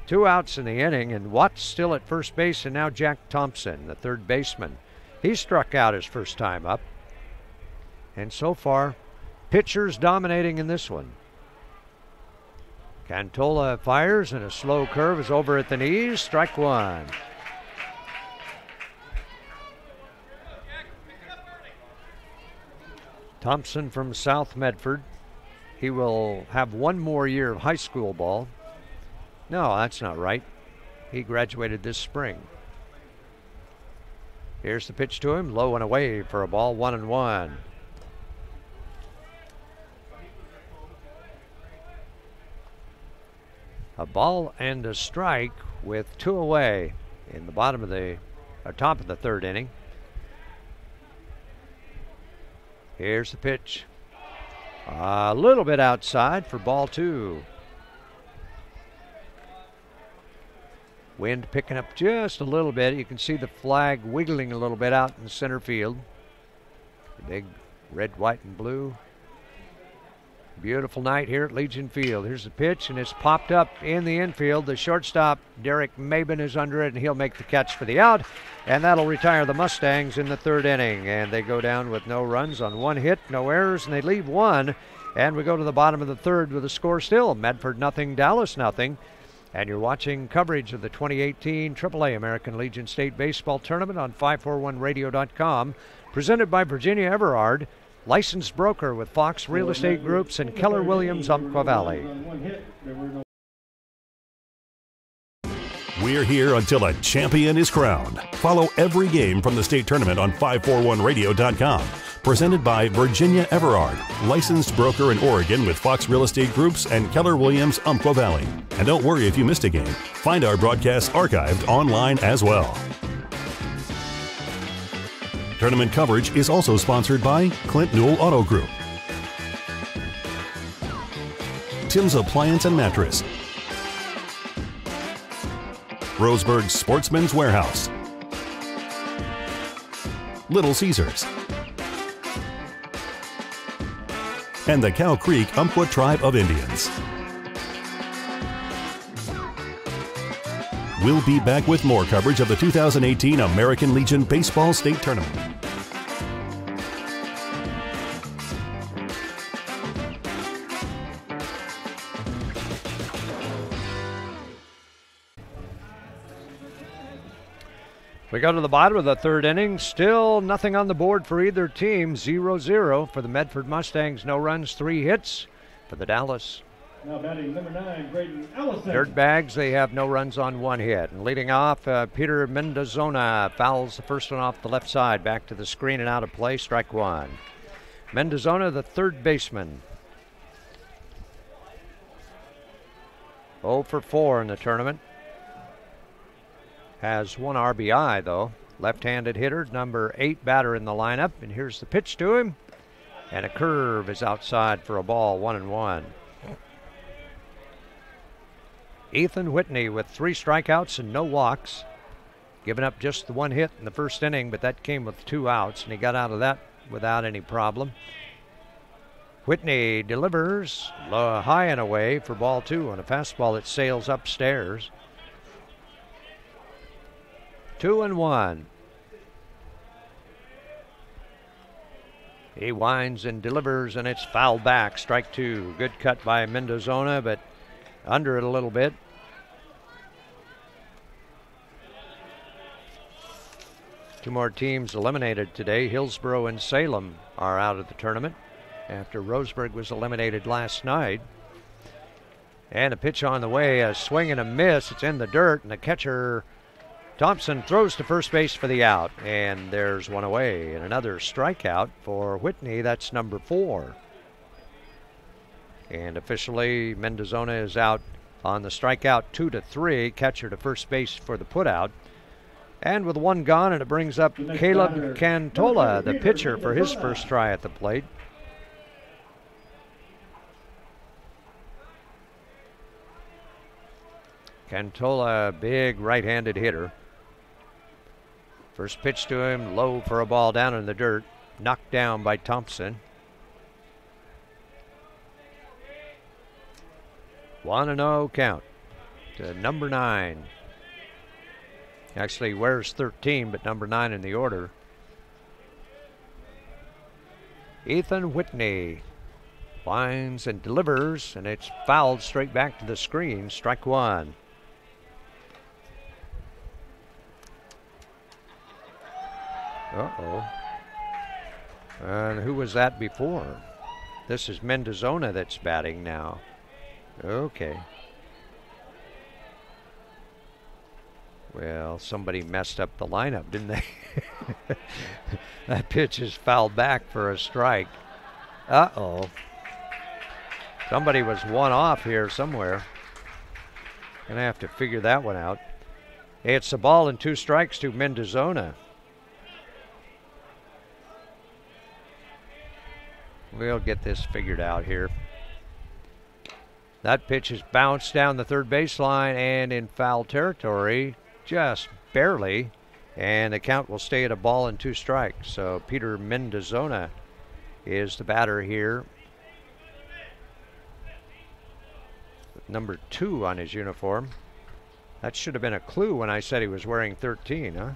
2 outs in the inning, and Watts still at first base, and now Jack Thompson, the 3rd baseman. He struck out his first time up. And so far, pitchers dominating in this one. Cantola fires, and a slow curve is over at the knees. Strike 1. Thompson from South Medford. He will have one more year of high school ball. No, that's not right. He graduated this spring. Here's the pitch to him, low and away for a ball, 1-1. A ball and a strike with 2 away in the top of the 3rd inning. Here's the pitch. A little bit outside for ball 2. Wind picking up just a little bit. You can see the flag wiggling a little bit out in center field. The big red, white, and blue. Beautiful night here at Legion Field. Here's the pitch, and it's popped up in the infield. The shortstop, Derek Mabin, is under it, and he'll make the catch for the out. And that'll retire the Mustangs in the 3rd inning. And they go down with no runs on 1 hit, no errors, and they leave 1. And we go to the bottom of the 3rd with a score still. Medford nothing, Dallas nothing. And you're watching coverage of the 2018 AAA American Legion State Baseball Tournament on 541radio.com. Presented by Virginia Everard, licensed broker with Fox Real Estate Groups and Keller Williams, Umpqua Valley. We're here until a champion is crowned. Follow every game from the state tournament on 541radio.com. Presented by Virginia Everard, licensed broker in Oregon with Fox Real Estate Groups and Keller Williams, Umpqua Valley. And don't worry if you missed a game. Find our broadcasts archived online as well. Tournament coverage is also sponsored by Clint Newell Auto Group, Tim's Appliance and Mattress, Roseburg Sportsman's Warehouse, Little Caesars, and the Cow Creek Umpqua Tribe of Indians. We'll be back with more coverage of the 2018 American Legion Baseball State Tournament. We go to the bottom of the 3rd inning. Still nothing on the board for either team. 0-0 for the Medford Mustangs. No runs, 3 hits for the Dallas Now batting number 9, Braden Allison. Dirtbags. They have no runs on 1 hit. And leading off, Peter Mendozona fouls the first one off the left side. Back to the screen and out of play. Strike 1. Mendozona, the 3rd baseman. 0 for 4 in the tournament. Has 1 RBI, though. Left-handed hitter, number 8 batter in the lineup. And here's the pitch to him. And a curve is outside for a ball, 1-1. Ethan Whitney with 3 strikeouts and no walks. Giving up just the 1 hit in the 1st inning, but that came with 2 outs, and he got out of that without any problem. Whitney delivers low, high and away for ball 2 on a fastball that sails upstairs. 2-1. He winds and delivers, and it's fouled back. Strike 2. Good cut by Mendozona, but under it a little bit. Two more teams eliminated today. Hillsborough and Salem are out of the tournament after Roseburg was eliminated last night. And a pitch on the way, a swing and a miss. It's in the dirt, and the catcher Thompson throws to first base for the out, and there's 1 away. And another strikeout for Whitney. That's number 4. And officially, Mendozona is out on the strikeout, 2-3. Catcher to first base for the putout. And with 1 gone, and it brings up Caleb Cantola, the pitcher, for his first try at the plate. Cantola, big right-handed hitter. First pitch to him, low for a ball down in the dirt. Knocked down by Thompson. 1-0 count to number 9. Actually wears 13, but number 9 in the order. Ethan Whitney winds and delivers, and it's fouled straight back to the screen. Strike 1. Uh-oh. And who was that before? This is Mendozona that's batting now. Okay. Well, somebody messed up the lineup, didn't they? That pitch is fouled back for a strike. Uh-oh. Somebody was one off here somewhere. Gonna have to figure that one out. It's a ball and 2 strikes to Mendozona. We'll get this figured out here. That pitch is bounced down the third baseline and in foul territory, just barely. And the count will stay at a ball and 2 strikes. So Peter Mendozona is the batter here. With number 2 on his uniform. That should have been a clue when I said he was wearing 13, huh?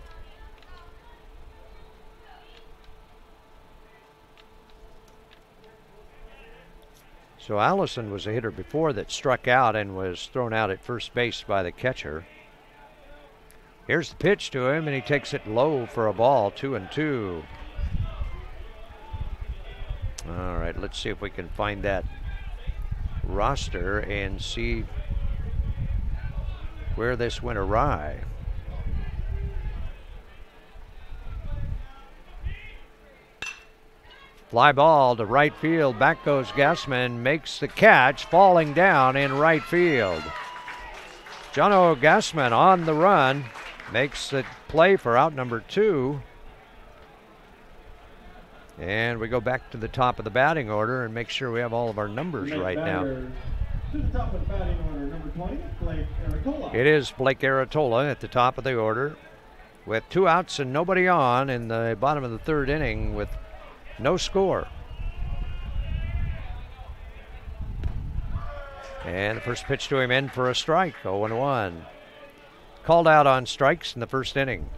So Allison was a hitter before that struck out and was thrown out at first base by the catcher. Here's the pitch to him, and he takes it low for a ball, 2-2. All right, let's see if we can find that roster and see where this went awry. Fly ball to right field. Back goes Gassman, makes the catch, falling down in right field. Jono Gassman on the run, makes the play for out number 2. And we go back to the top of the batting order and make sure we have all of our numbers right now. To the top of the batting order, number 20, Blake Aratola. It is Blake Aratola at the top of the order with 2 outs and nobody on in the bottom of the 3rd inning with no score. And the first pitch to him in for a strike, 0-1. Called out on strikes in the 1st inning.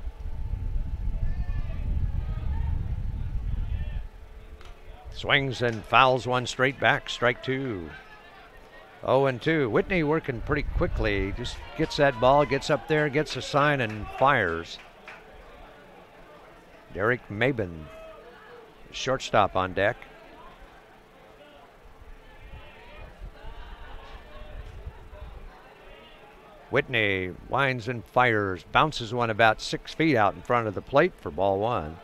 Swings and fouls one straight back, strike 2. 0-2. Whitney working pretty quickly. Just gets that ball, gets up there, gets a sign, and fires. Derek Mabin, shortstop, on deck. Whitney winds and fires, bounces one about 6 feet out in front of the plate for ball 1.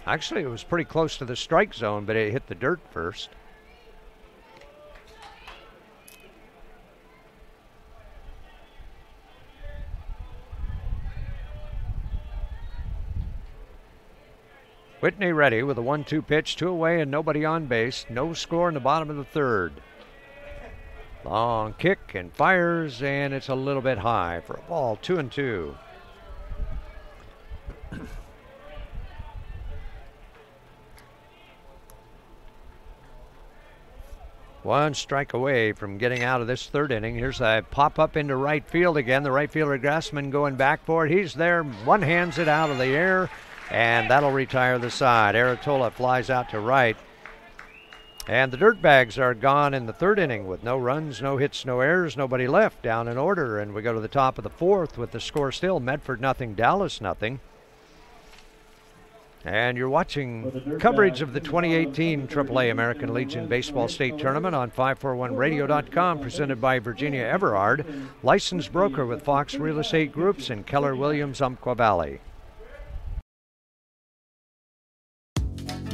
Actually, it was pretty close to the strike zone, but it hit the dirt first. Whitney ready with a 1-2 pitch, 2 away and nobody on base. No score in the bottom of the 3rd. Long kick and fires, and it's a little bit high for a ball, 2-2. One strike away from getting out of this 3rd inning. Here's a pop up into right field again. The right fielder Grassman going back for it. He's there, one hands it out of the air, and that'll retire the side. Aratola flies out to right. And the Dirtbags are gone in the 3rd inning with no runs, no hits, no errors, nobody left, down in order. And we go to the top of the 4th with the score still Medford 0, Dallas 0. And you're watching coverage of the 2018 AAA American Legion Baseball State Tournament on 541radio.com, presented by Virginia Everard, licensed broker with Fox Real Estate Groups in Keller Williams, Umpqua Valley.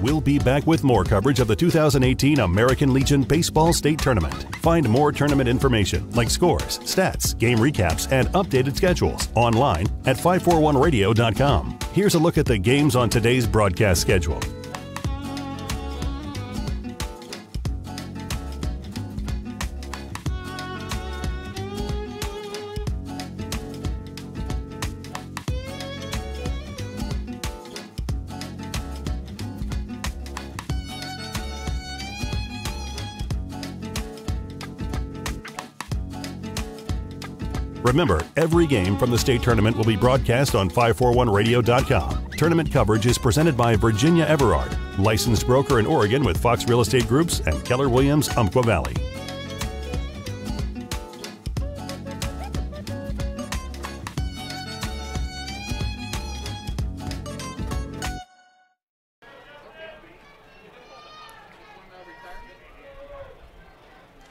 We'll be back with more coverage of the 2018 American Legion Baseball State Tournament. Find more tournament information like scores, stats, game recaps, and updated schedules online at 541radio.com. Here's a look at the games on today's broadcast schedule. Remember, every game from the state tournament will be broadcast on 541radio.com. Tournament coverage is presented by Virginia Everard, licensed broker in Oregon with Fox Real Estate Groups and Keller Williams, Umpqua Valley.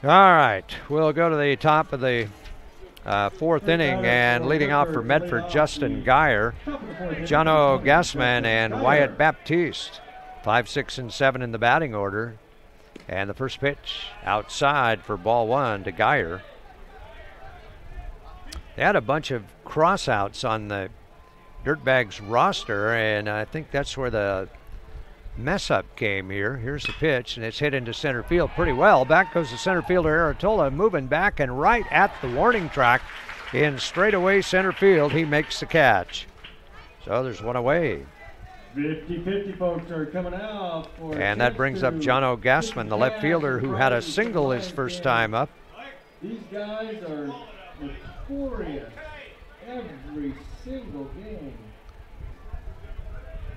All right, we'll go to the top of the fourth inning, and leading off for Medford, Justin Geyer, Jono Gassman, and Wyatt Baptiste. 5, 6, and 7 in the batting order. And the first pitch outside for ball 1 to Geyer. They had a bunch of crossouts on the Dirtbags roster, and I think that's where the mess up came here. Here's the pitch, and it's hit into center field pretty well. Back goes the center fielder Aratola, moving back and right at the warning track in straightaway center field. He makes the catch. So there's one away. 50-50 folks are coming out. And that brings up Jono Gassman, the left fielder, who had a single his first time up. These guys are notorious every single game.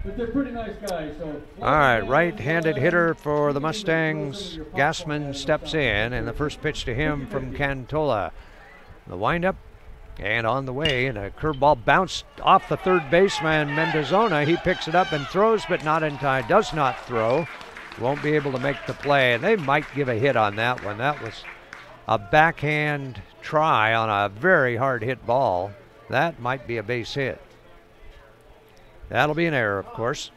But they're pretty nice guys. So all right, right-handed hitter for the Mustangs. Gassman steps in, and the first pitch to him from Cantola. The windup and on the way, and a curveball bounced off the third baseman, Mendozona. He picks it up and throws, but not in time. Does not throw. Won't be able to make the play, and they might give a hit on that one. That was a backhand try on a very hard hit ball. That might be a base hit. That'll be an error, of course.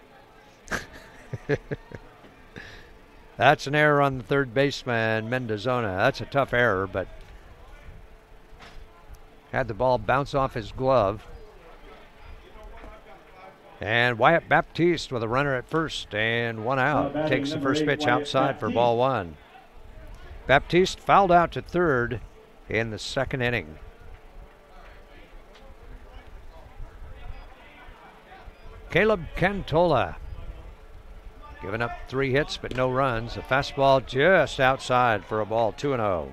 That's an error on the third baseman, Mendozona. That's a tough error, but had the ball bounce off his glove. And Wyatt Baptiste with a runner at first and one out. Takes the first pitch outside for ball 1. Baptiste fouled out to third in the second inning. Caleb Cantola giving up 3 hits but no runs. A fastball just outside for a ball, 2-0.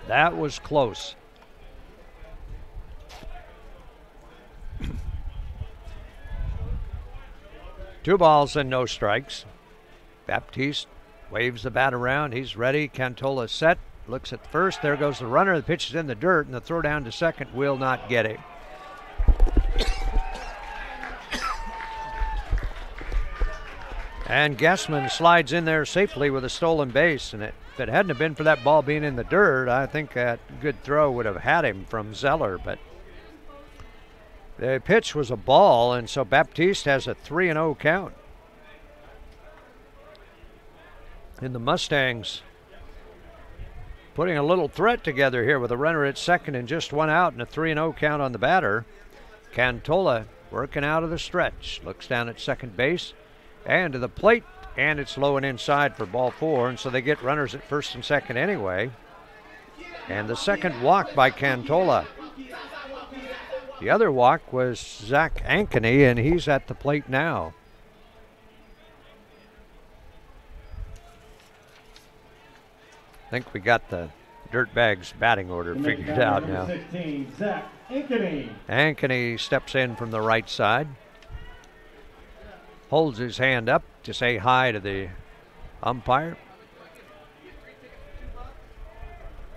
That was close. Two balls and no strikes. Baptiste waves the bat around. He's ready. Cantola set. Looks at first. There goes the runner. The pitch is in the dirt, and the throw down to second will not get it. And Gassman slides in there safely with a stolen base. And if it hadn't have been for that ball being in the dirt, I think that good throw would have had him from Zeller. But the pitch was a ball, and so Baptiste has a 3-0 count. And the Mustangs putting a little threat together here with a runner at second and just one out and a 3-0 count on the batter. Cantola working out of the stretch. Looks down at second base and to the plate, and it's low and inside for ball 4, and so they get runners at first and second anyway. And the second walk by Cantola. The other walk was Zach Ankeny, and he's at the plate now. I think we got the Dirtbags batting order figured out now. 16, Zach Ankeny. Ankeny steps in from the right side. Holds his hand up to say hi to the umpire.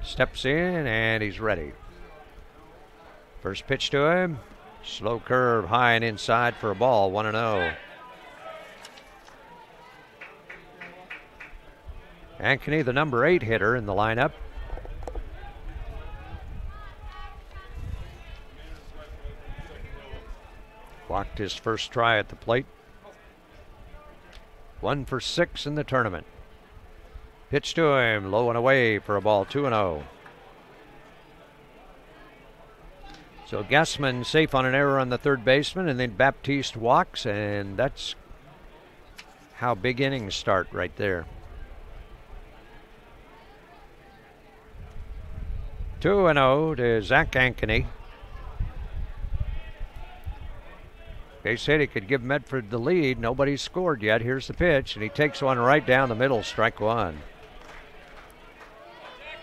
Steps in and he's ready. First pitch to him. Slow curve, high and inside for a ball, 1-0. Ankeny, the number 8 hitter in the lineup. Walked his first try at the plate. 1 for 6 in the tournament. Pitch to him, low and away for a ball, 2-0. So Gassman safe on an error on the third baseman, and then Baptiste walks, and that's how big innings start right there. 2-0 to Zach Ankeny. Base hit, he could give Medford the lead. Nobody's scored yet. Here's the pitch, and he takes one right down the middle, strike 1.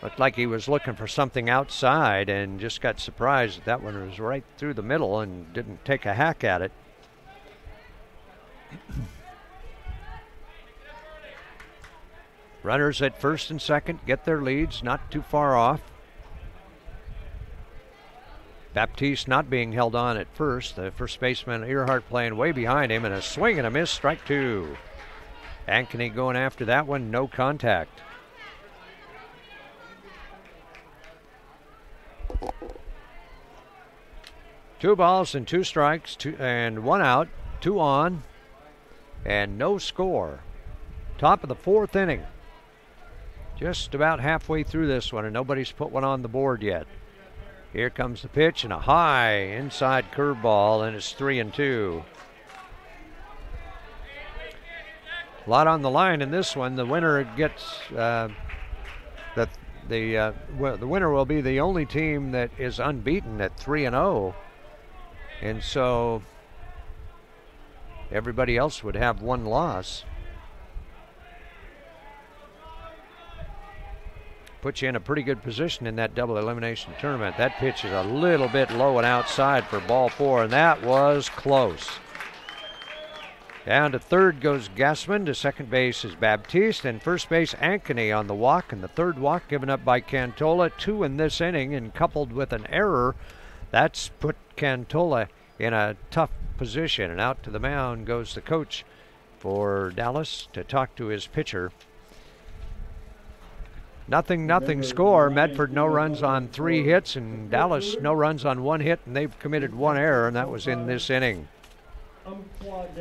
Looked like he was looking for something outside and just got surprised that that one was right through the middle and didn't take a hack at it. Runners at first and second get their leads, not too far off. Baptiste not being held on at first. The first baseman, Earhart, playing way behind him, and a swing and a miss, strike 2. Ankeny going after that one, no contact. 2 balls and 2 strikes, and 1 out, 2 on, and no score. Top of the 4th inning. Just about halfway through this one, and nobody's put one on the board yet. Here comes the pitch, and a high inside curveball, and it's 3-2. A lot on the line in this one. The winner gets the winner will be the only team that is unbeaten at 3-0, and so everybody else would have 1 loss. Puts you in a pretty good position in that double elimination tournament. That pitch is a little bit low and outside for ball 4, and that was close. Down to third goes Gassman. To second base is Baptiste, and first base Ankeny on the walk, and the third walk given up by Cantola. 2 in this inning, and coupled with an error, that's put Cantola in a tough position. And out to the mound goes the coach for Dallas to talk to his pitcher. 0-0 score. Medford no runs on 3 hits, and Dallas no runs on 1 hit, and they've committed 1 error, and that was in this inning.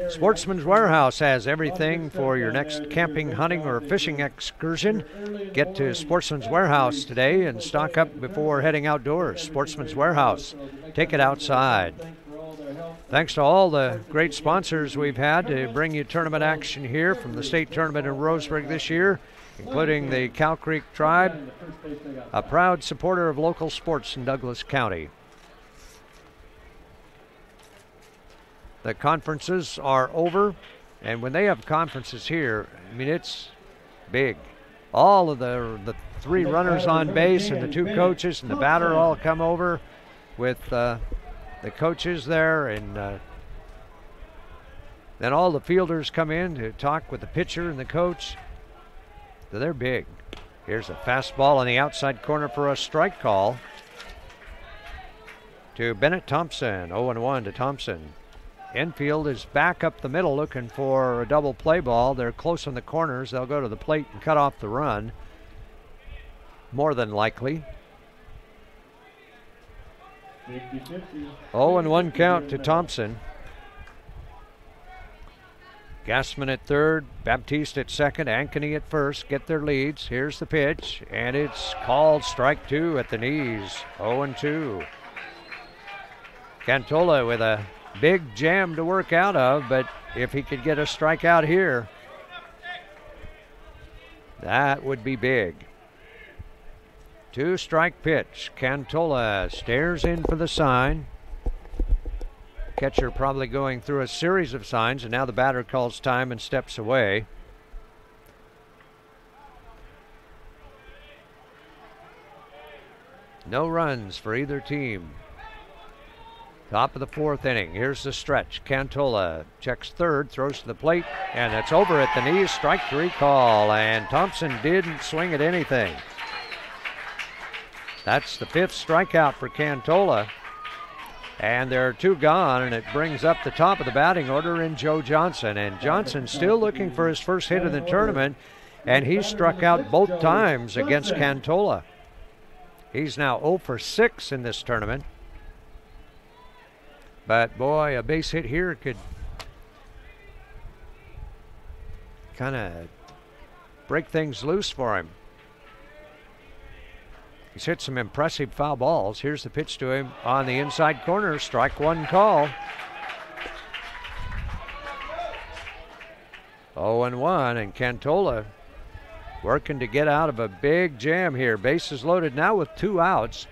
Sportsman's Warehouse has everything for your next camping, hunting, or fishing excursion. Get to Sportsman's Warehouse today and stock up before heading outdoors. Sportsman's Warehouse. Take it outside. Thanks to all the great sponsors we've had to bring you tournament action here from the state tournament in Roseburg this year, including the Cow Creek Tribe, a proud supporter of local sports in Douglas County. The conferences are over, and when they have conferences here, I mean, it's big. All of the 3 runners on base and the 2 coaches and the batter all come over with the coaches there, and then all the fielders come in to talk with the pitcher and the coach. So they're big. Here's a fastball on the outside corner for a strike call to Bennett Thompson. 0-1 to Thompson. Infield is back up the middle looking for a double play ball. They're close on the corners. They'll go to the plate and cut off the run. More than likely. 0-1 count to Thompson. Gassman at third, Baptiste at second, Ankeny at first, get their leads. Here's the pitch, and it's called strike 2 at the knees. 0-2. Cantola with a big jam to work out of, but if he could get a strikeout here, that would be big. 2-strike pitch. Cantola stares in for the sign. Catcher probably going through a series of signs, and now the batter calls time and steps away. No runs for either team. Top of the 4th inning. Here's the stretch. Cantola checks third, throws to the plate, and it's over at the knees. Strike 3 call, and Thompson didn't swing at anything. That's the 5th strikeout for Cantola. And there are 2 gone, and it brings up the top of the batting order in Joe Johnson. And Johnson still looking for his first hit of the tournament, and he struck out both times against Cantola. He's now 0 for 6 in this tournament. But boy, a base hit here could kind of break things loose for him. He's hit some impressive foul balls. Here's the pitch to him on the inside corner. Strike 1 call. 0-1, and Cantola working to get out of a big jam here. Bases loaded now with 2 outs.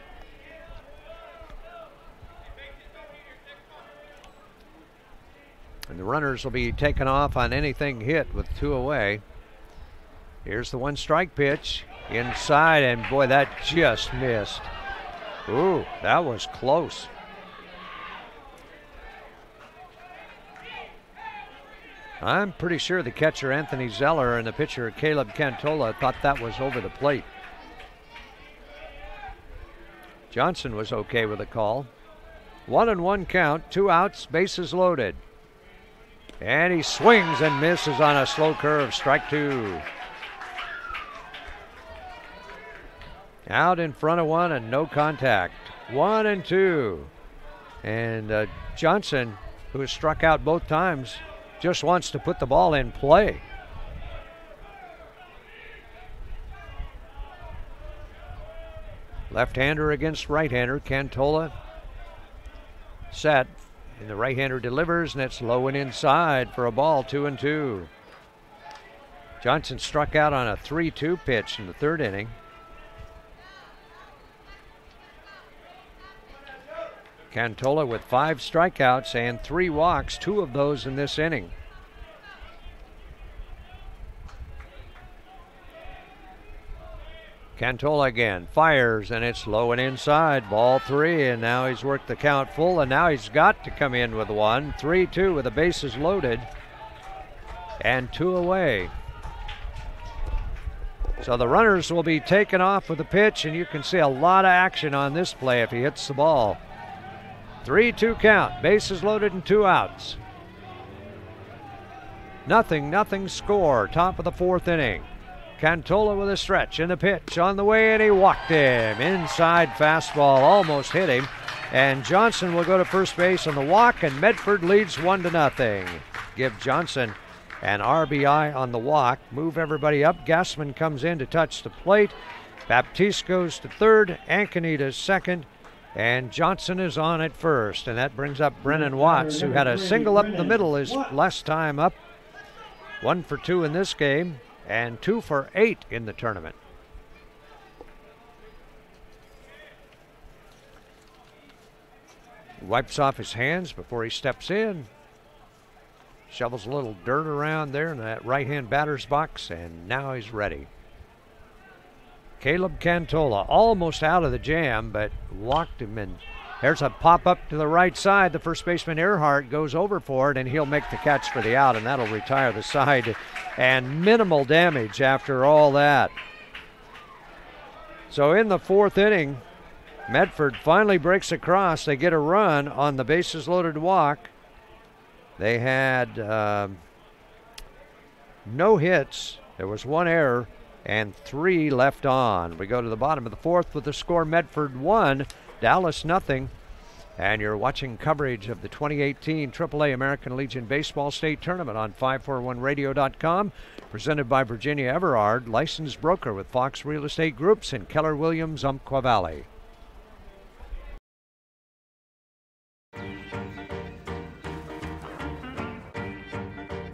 And the runners will be taken off on anything hit with 2 away. Here's the 1-strike pitch. Inside, and boy, that just missed. Ooh, that was close. I'm pretty sure the catcher, Anthony Zeller, and the pitcher, Caleb Cantola, thought that was over the plate. Johnson was okay with the call. 1-1 count, 2 outs, bases loaded. And he swings and misses on a slow curve, strike 2. Out in front of 1 and no contact. 1-2. And Johnson, who has struck out both times, just wants to put the ball in play. Left-hander against right-hander. Cantola set, and the right-hander delivers, and it's low and inside for a ball, 2-2. Johnson struck out on a 3-2 pitch in the third inning. Cantola with 5 strikeouts and 3 walks, 2 of those in this inning. Cantola again fires, and it's low and inside, ball 3, and now he's worked the count full, and now he's got to come in with 1. 3-2 with the bases loaded and 2 away. So the runners will be taken off with the pitch, and you can see a lot of action on this play if he hits the ball. 3-2 count, bases loaded and 2 outs. Nothing score, top of the 4th inning. Cantola with a stretch in the pitch on the way, and he walked him. Inside fastball, almost hit him. And Johnson will go to first base on the walk, and Medford leads 1-0. Give Johnson an RBI on the walk. Move everybody up. Gassman comes in to touch the plate. Baptiste goes to third. Ankeny to second. And Johnson is on at first. And that brings up Brennan Watts, who had a single up the middle his last time up. 1 for 2 in this game, and 2 for 8 in the tournament. Wipes off his hands before he steps in. Shovels a little dirt around there in that right-hand batter's box, and now he's ready. Caleb Cantola almost out of the jam, but walked him, and there's a pop-up to the right side. The first baseman Earhart goes over for it, and he'll make the catch for the out, and that'll retire the side. And minimal damage after all that. So in the 4th inning, Medford finally breaks across. They get a run on the bases loaded walk. They had no hits. There was 1 error and 3 left on. We go to the bottom of the 4th with the score: Medford 1, Dallas 0. And you're watching coverage of the 2018 AAA American Legion Baseball State Tournament on 541radio.com, presented by Virginia Everard, licensed broker with Fox Real Estate Groups in Keller Williams, Umpqua Valley.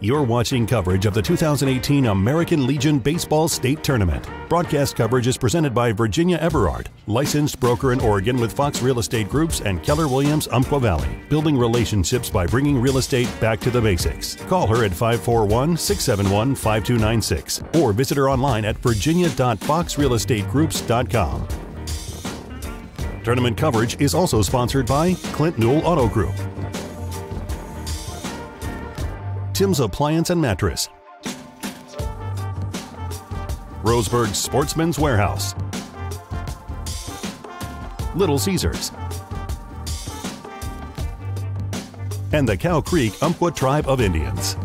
You're watching coverage of the 2018 American Legion Baseball State Tournament. Broadcast coverage is presented by Virginia Everard, licensed broker in Oregon with Fox Real Estate Groups and Keller Williams, Umpqua Valley. Building relationships by bringing real estate back to the basics. Call her at 541-671-5296 or visit her online at virginia.foxrealestategroups.com. Tournament coverage is also sponsored by Clint Newell Auto Group, Tim's Appliance and Mattress, Roseburg Sportsman's Warehouse, Little Caesars, and the Cow Creek Umpqua Tribe of Indians.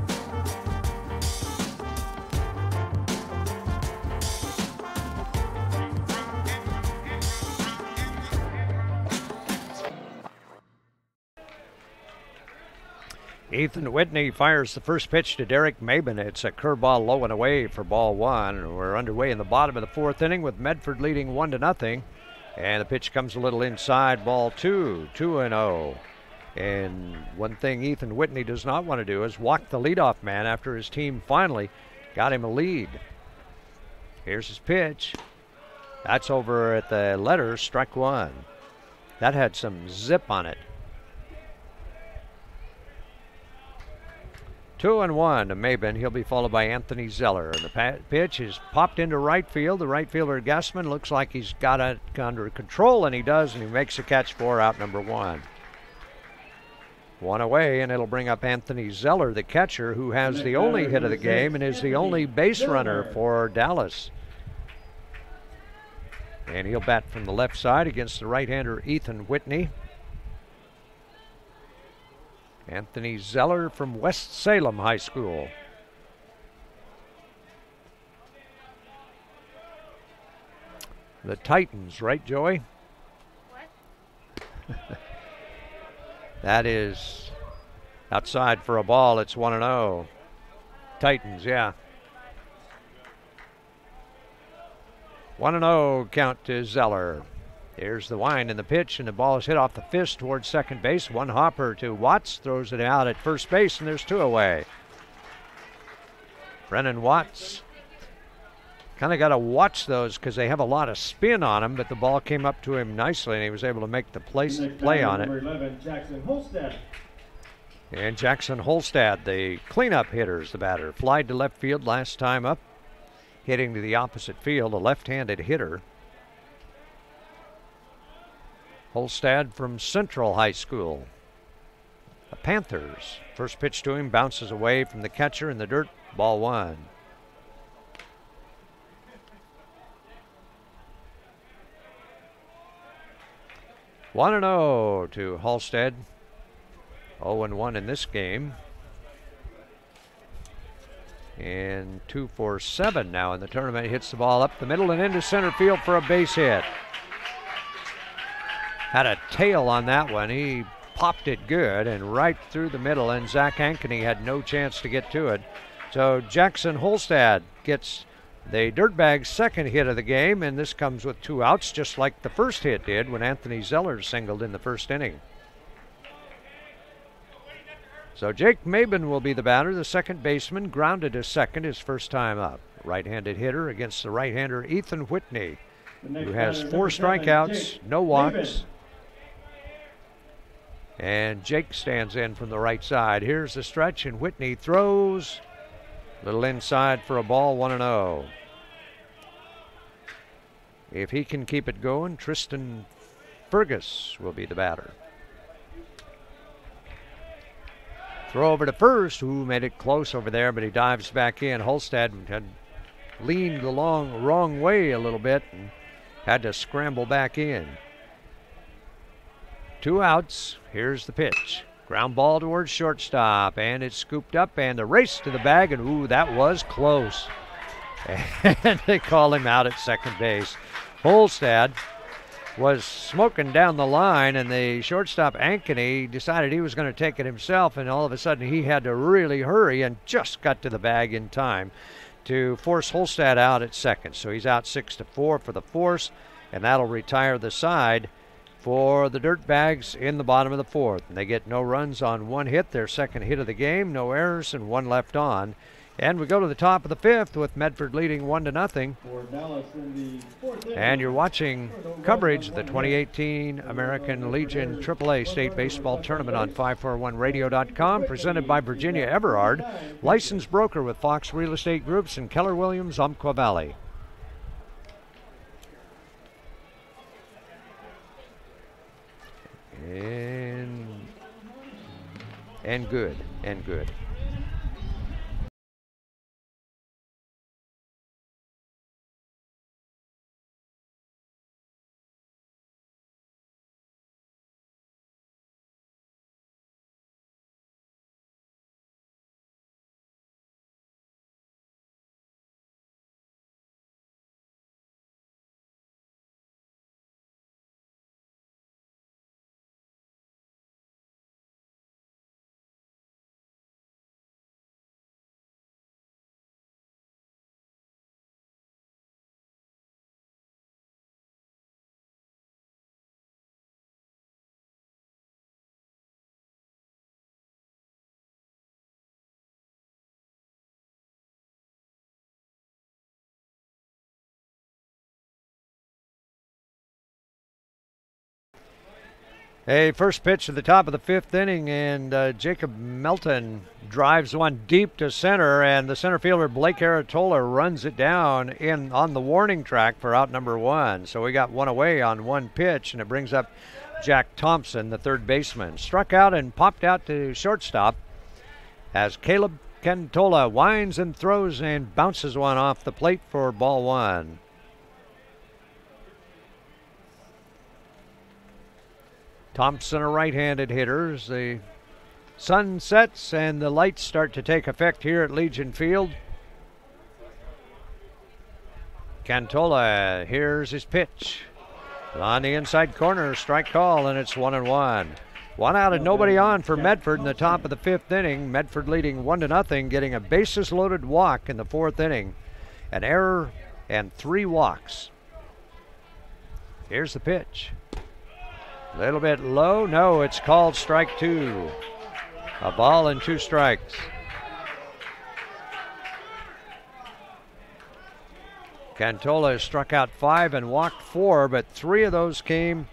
Ethan Whitney fires the first pitch to Derek Mabin. It's a curveball low and away for ball 1. We're underway in the bottom of the 4th inning with Medford leading 1-0. And the pitch comes a little inside, ball 2, 2-0. And one thing Ethan Whitney does not want to do is walk the leadoff man after his team finally got him a lead. Here's his pitch. That's over at the letters, strike 1. That had some zip on it. 2-1 to Mabin. He'll be followed by Anthony Zeller. And the pitch is popped into right field. The right fielder, Gassman, looks like he's got it under control, and he does, and he makes a catch for out number 1. 1 away, and it'll bring up Anthony Zeller, the catcher, who has the only hit of the game and is the only base runner for Dallas. And he'll bat from the left side against the right-hander Ethan Whitney. Anthony Zeller from West Salem High School. The Titans, right, Joey? What? That is outside for a ball. It's 1-0. Titans, yeah. 1-0 count to Zeller. Here's the wind and the pitch, and the ball is hit off the fist towards second base. One hopper to Watts, throws it out at first base, and there's 2 away. Brennan Watts. Kind of got to watch those because they have a lot of spin on them, but the ball came up to him nicely, and he was able to make the play on it. Number 11, Jackson Holstad. And Jackson Holstad, the cleanup hitter, is the batter. Flied to left field last time up, hitting to the opposite field, a left-handed hitter. Holstad from Central High School. The Panthers. First pitch to him, bounces away from the catcher in the dirt, ball 1. One and 0 to Halstead. 0-1 in this game. And 2 for 7 now in the tournament. Hits the ball up the middle and into center field for a base hit. Had a tail on that one. He popped it good and right through the middle, and Zach Ankeny had no chance to get to it. So Jackson Holstad gets the Dirtbags' second hit of the game, and this comes with 2 outs, just like the first hit did when Anthony Zeller singled in the first inning. So Jake Mabin will be the batter, the second baseman, grounded to second his first time up. Right-handed hitter against the right-hander Ethan Whitney, who has 4 strikeouts, no walks. And Jake stands in from the right side. Here's the stretch, and Whitney throws. Little inside for a ball, 1-0. If he can keep it going, Tristan Fergus will be the batter. Throw over to first, who made it close over there, but he dives back in. Holstad had leaned the wrong way a little bit and had to scramble back in. 2 outs. Here's the pitch. Ground ball towards shortstop, and it's scooped up, and the race to the bag, and ooh, that was close. And they call him out at second base. Holstad was smoking down the line, and the shortstop Ankeny decided he was going to take it himself, and all of a sudden he had to really hurry and just got to the bag in time to force Holstad out at second. So he's out 6-4 for the force, and that'll retire the side for the Dirtbags in the bottom of the 4th. And they get no runs on 1 hit, their second hit of the game, no errors, and 1 left on. And we go to the top of the 5th with Medford leading 1-0. And you're watching coverage of the 2018 American Legion AAA State Baseball Tournament on 541radio.com, presented by Virginia Everard, licensed broker with Fox Real Estate Groups and Keller Williams, Umpqua Valley. And good. A first pitch at the top of the 5th inning, and Jacob Melton drives one deep to center, and the center fielder Blake Aratola runs it down on the warning track for out number 1. So we got 1 away on 1 pitch, and it brings up Jack Thompson, the third baseman. Struck out and popped out to shortstop as Caleb Cantola winds and throws and bounces one off the plate for ball 1. Thompson, a right-handed hitter. As the sun sets and the lights start to take effect here at Legion Field. Cantola, here's his pitch. On the inside corner, strike call, and it's 1-1. One out and nobody on for Medford in the top of the 5th inning. Medford leading 1-0, getting a bases-loaded walk in the 4th inning. An error and 3 walks. Here's the pitch. A little bit low. No, it's called strike 2. A ball and 2 strikes. Cantola has struck out 5 and walked 4, but 3 of those came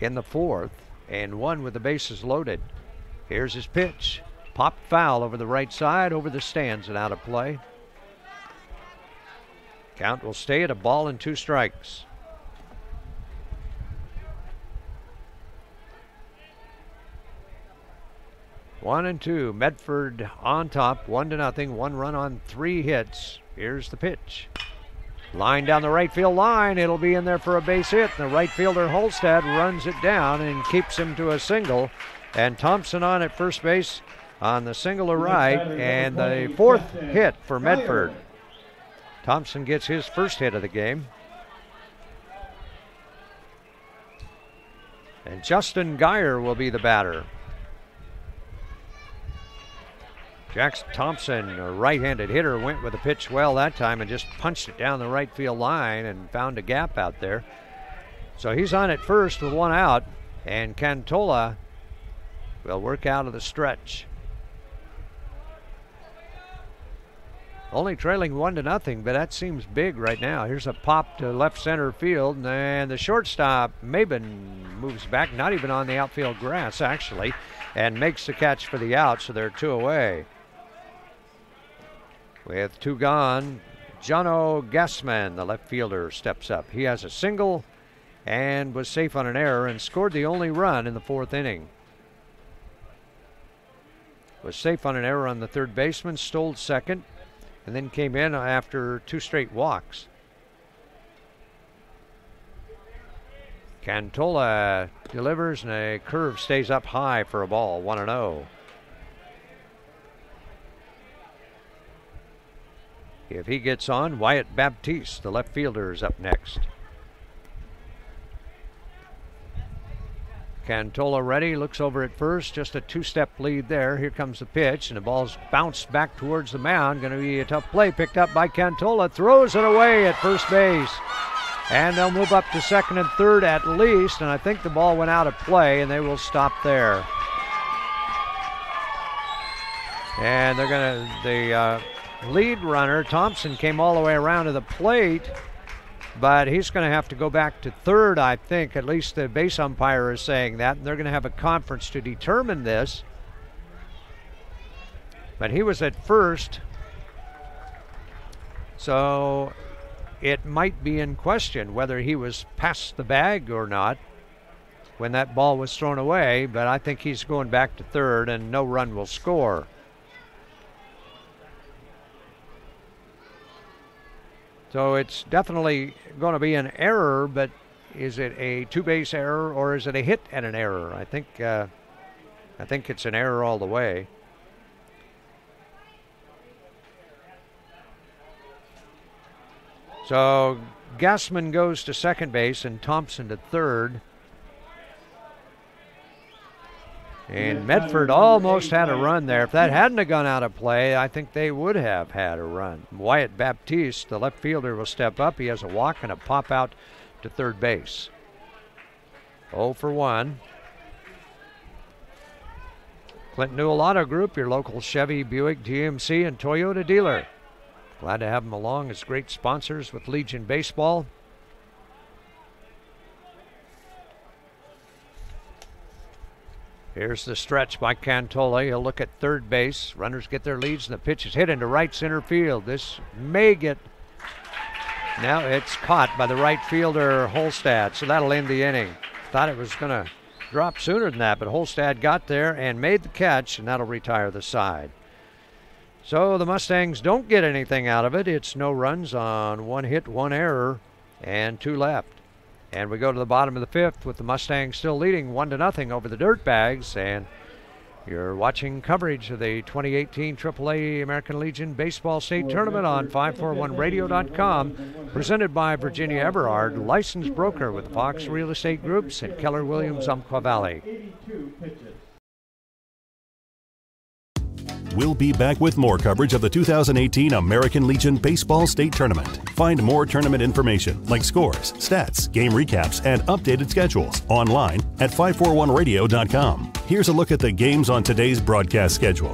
in the 4th, and 1 with the bases loaded. Here's his pitch. Popped foul over the right side, over the stands and out of play. Count will stay at a ball and 2 strikes. One and 2. Medford on top, 1-0. 1 run on 3 hits. Here's the pitch. Line down the right field line. It'll be in there for a base hit. The right fielder Holstad runs it down and keeps him to a single. And Thompson on at first base on the single to right. And the 4th hit for Medford. Thompson gets his first hit of the game. And Justin Geyer will be the batter. Jackson Thompson, a right-handed hitter, went with the pitch well that time and just punched it down the right field line and found a gap out there. So he's on at first with 1 out, and Cantola will work out of the stretch. Only trailing 1-0, but that seems big right now. Here's a pop to left center field, and the shortstop, Mabin, moves back, not even on the outfield grass, actually, and makes the catch for the out, so they're 2 away. With 2 gone, Jono Gassman, the left fielder, steps up. He has a single and was safe on an error and scored the only run in the 4th inning. Was safe on an error on the 3rd baseman, stole second, and then came in after 2 straight walks. Cantola delivers, and a curve stays up high for a ball, 1-0. If he gets on, Wyatt Baptiste, the left fielder, is up next. Cantola ready, looks over at first, just a 2-step lead there. Here comes the pitch, and the ball's bounced back towards the mound. Going to be a tough play, picked up by Cantola, throws it away at first base. And they'll move up to second and third at least, and I think the ball went out of play, and they will stop there. And they're going to, the lead runner, Thompson, came all the way around to the plate, but he's going to have to go back to third, I think. At least the base umpire is saying that, and they're going to have a conference to determine this. But he was at first, so it might be in question whether he was past the bag or not when that ball was thrown away, but I think he's going back to third, and no run will score. So it's definitely going to be an error, but is it a 2-base error or is it a hit and an error? I think it's an error all the way. So Gassman goes to second base and Thompson to third. And Medford almost had a run there. If that hadn't have gone out of play, I think they would have had a run. Wyatt Baptiste, the left fielder, will step up. He has a walk and a pop out to third base. 0 for 1. Clinton Newell Auto Group, your local Chevy, Buick, GMC, and Toyota dealer. Glad to have them along as great sponsors with Legion Baseball. Here's the stretch by Cantola. He'll look at third base. Runners get their leads, and the pitch is hit into right center field. This may get... Now it's caught by the right fielder, Holstad, so that'll end the inning. Thought it was going to drop sooner than that, but Holstad got there and made the catch, and that'll retire the side. So the Mustangs don't get anything out of it. It's no runs on 1 hit, 1 error, and 2 left. And we go to the bottom of the 5th with the Mustangs still leading 1-0 over the Dirtbags. And You're watching coverage of the 2018 AAA American Legion Baseball State Tournament on 541radio.com, presented by Virginia Everard, licensed broker with Fox Real Estate Groups and Keller Williams, Umpqua Valley. We'll be back with more coverage of the 2018 American Legion Baseball State Tournament. Find more tournament information like scores, stats, game recaps, and updated schedules online at 541radio.com. Here's a look at the games on today's broadcast schedule.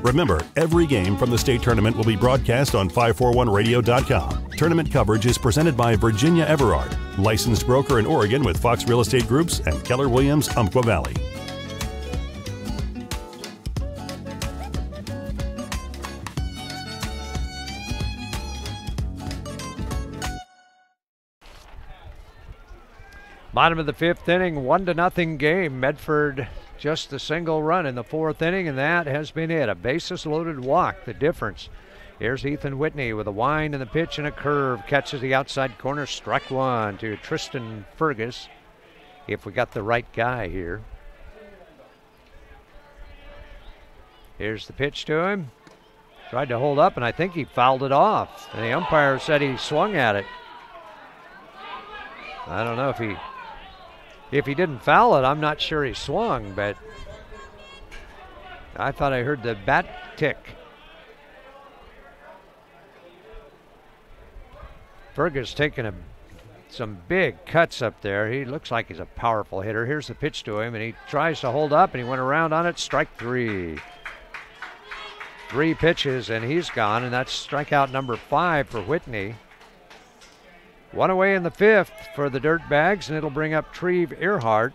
Remember, every game from the state tournament will be broadcast on 541radio.com. Tournament coverage is presented by Virginia Everard, licensed broker in Oregon with Fox Real Estate Groups and Keller Williams, Umpqua Valley. Bottom of the fifth inning, 1-0 game. Medford just a single run in the fourth inning, and that has been it. A bases-loaded walk, the difference. Here's Ethan Whitney with a wind and the pitch and a curve. Catches the outside corner, strike one to Tristan Fergus, if we got the right guy here. Here's the pitch to him. Tried to hold up, and I think he fouled it off. And the umpire said he swung at it. I don't know if he didn't foul it, I'm not sure he swung, but I thought I heard the bat tick. Fergus taking some big cuts up there. He looks like he's a powerful hitter. Here's the pitch to him, and he tries to hold up, and he went around on it. Strike three. 3 pitches, and he's gone, and that's strikeout number 5 for Whitney. One away in the fifth for the Dirtbags, and it'll bring up Treve Earhart.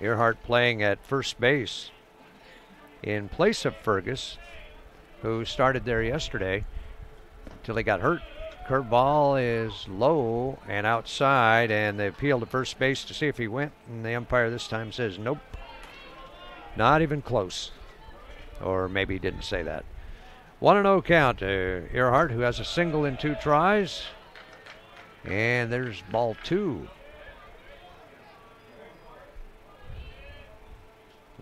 Earhart playing at first base in place of Fergus, who started there yesterday until he got hurt. Curveball is low and outside, and they appeal to first base to see if he went, and the umpire this time says nope, not even close. Or maybe he didn't say that. 1-0 count to Earhart, who has a single in 2 tries. And there's ball 2.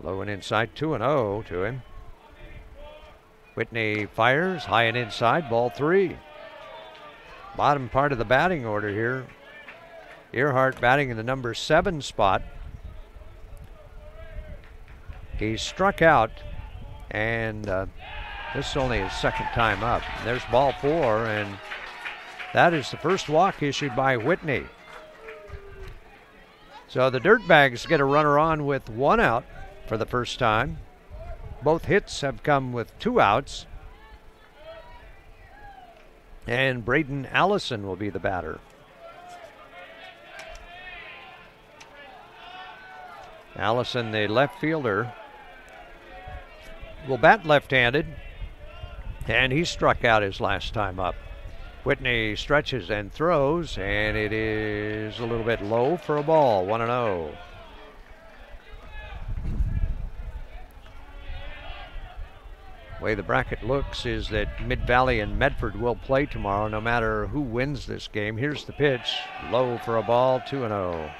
Low and inside, 2-0 to him. Whitney fires, high and inside, ball 3. Bottom part of the batting order here. Earhart batting in the number 7 spot. He struck out, and this is only his second time up. There's ball 4, and that is the first walk issued by Whitney. So the Dirtbags get a runner on with 1 out for the first time. Both hits have come with 2 outs. And Braden Allison will be the batter. Allison, the left fielder, will bat left-handed. And he struck out his last time up. Whitney stretches and throws, and it is a little bit low for a ball, 1-0. Way the bracket looks is that Mid-Valley and Medford will play tomorrow no matter who wins this game. Here's the pitch, low for a ball, 2-0.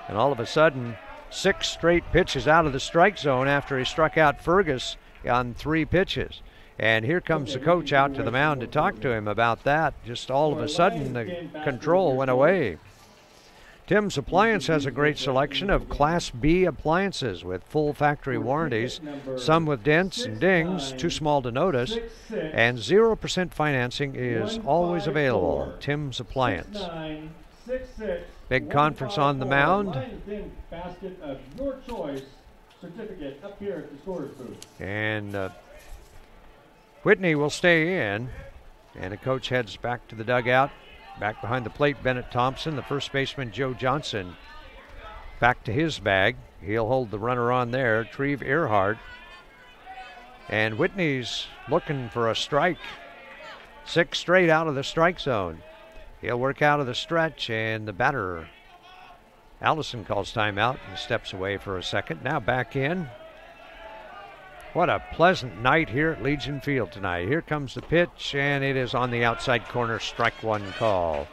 And all of a sudden, 6 straight pitches out of the strike zone after he struck out Fergus on 3 pitches. And here comes the coach out to the mound to talk to him about that. Just all of a sudden, the control went away. Tim's Appliance has a great selection of Class B appliances with full factory warranties, some with dents and dings, too small to notice, and 0% financing is always available. Tim's Appliance. Big conference on the mound. And Whitney will stay in, and the coach heads back to the dugout. Back behind the plate, Bennett Thompson, the first baseman, Joe Johnson, back to his bag. He'll hold the runner on there, Treve Earhart. And Whitney's looking for a strike. 6 straight out of the strike zone. He'll work out of the stretch, and the batter, Allison, calls timeout and steps away for a second. Now back in. What a pleasant night here at Legion Field tonight. Here comes the pitch, and it is on the outside corner, strike one call.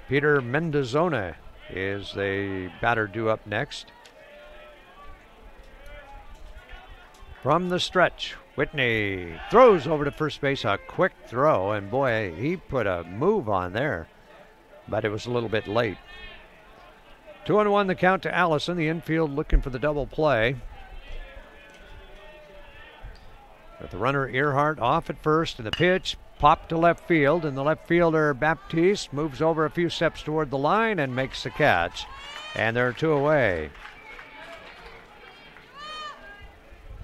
Peter Mendozona is the batter due up next. From the stretch, Whitney throws over to first base, a quick throw, and boy, he put a move on there, but it was a little bit late. 2-1 the count to Allison, the infield looking for the double play. With the runner Earhart off at first, and the pitch popped to left field, and the left fielder Baptiste moves over a few steps toward the line and makes the catch, and there are 2 away.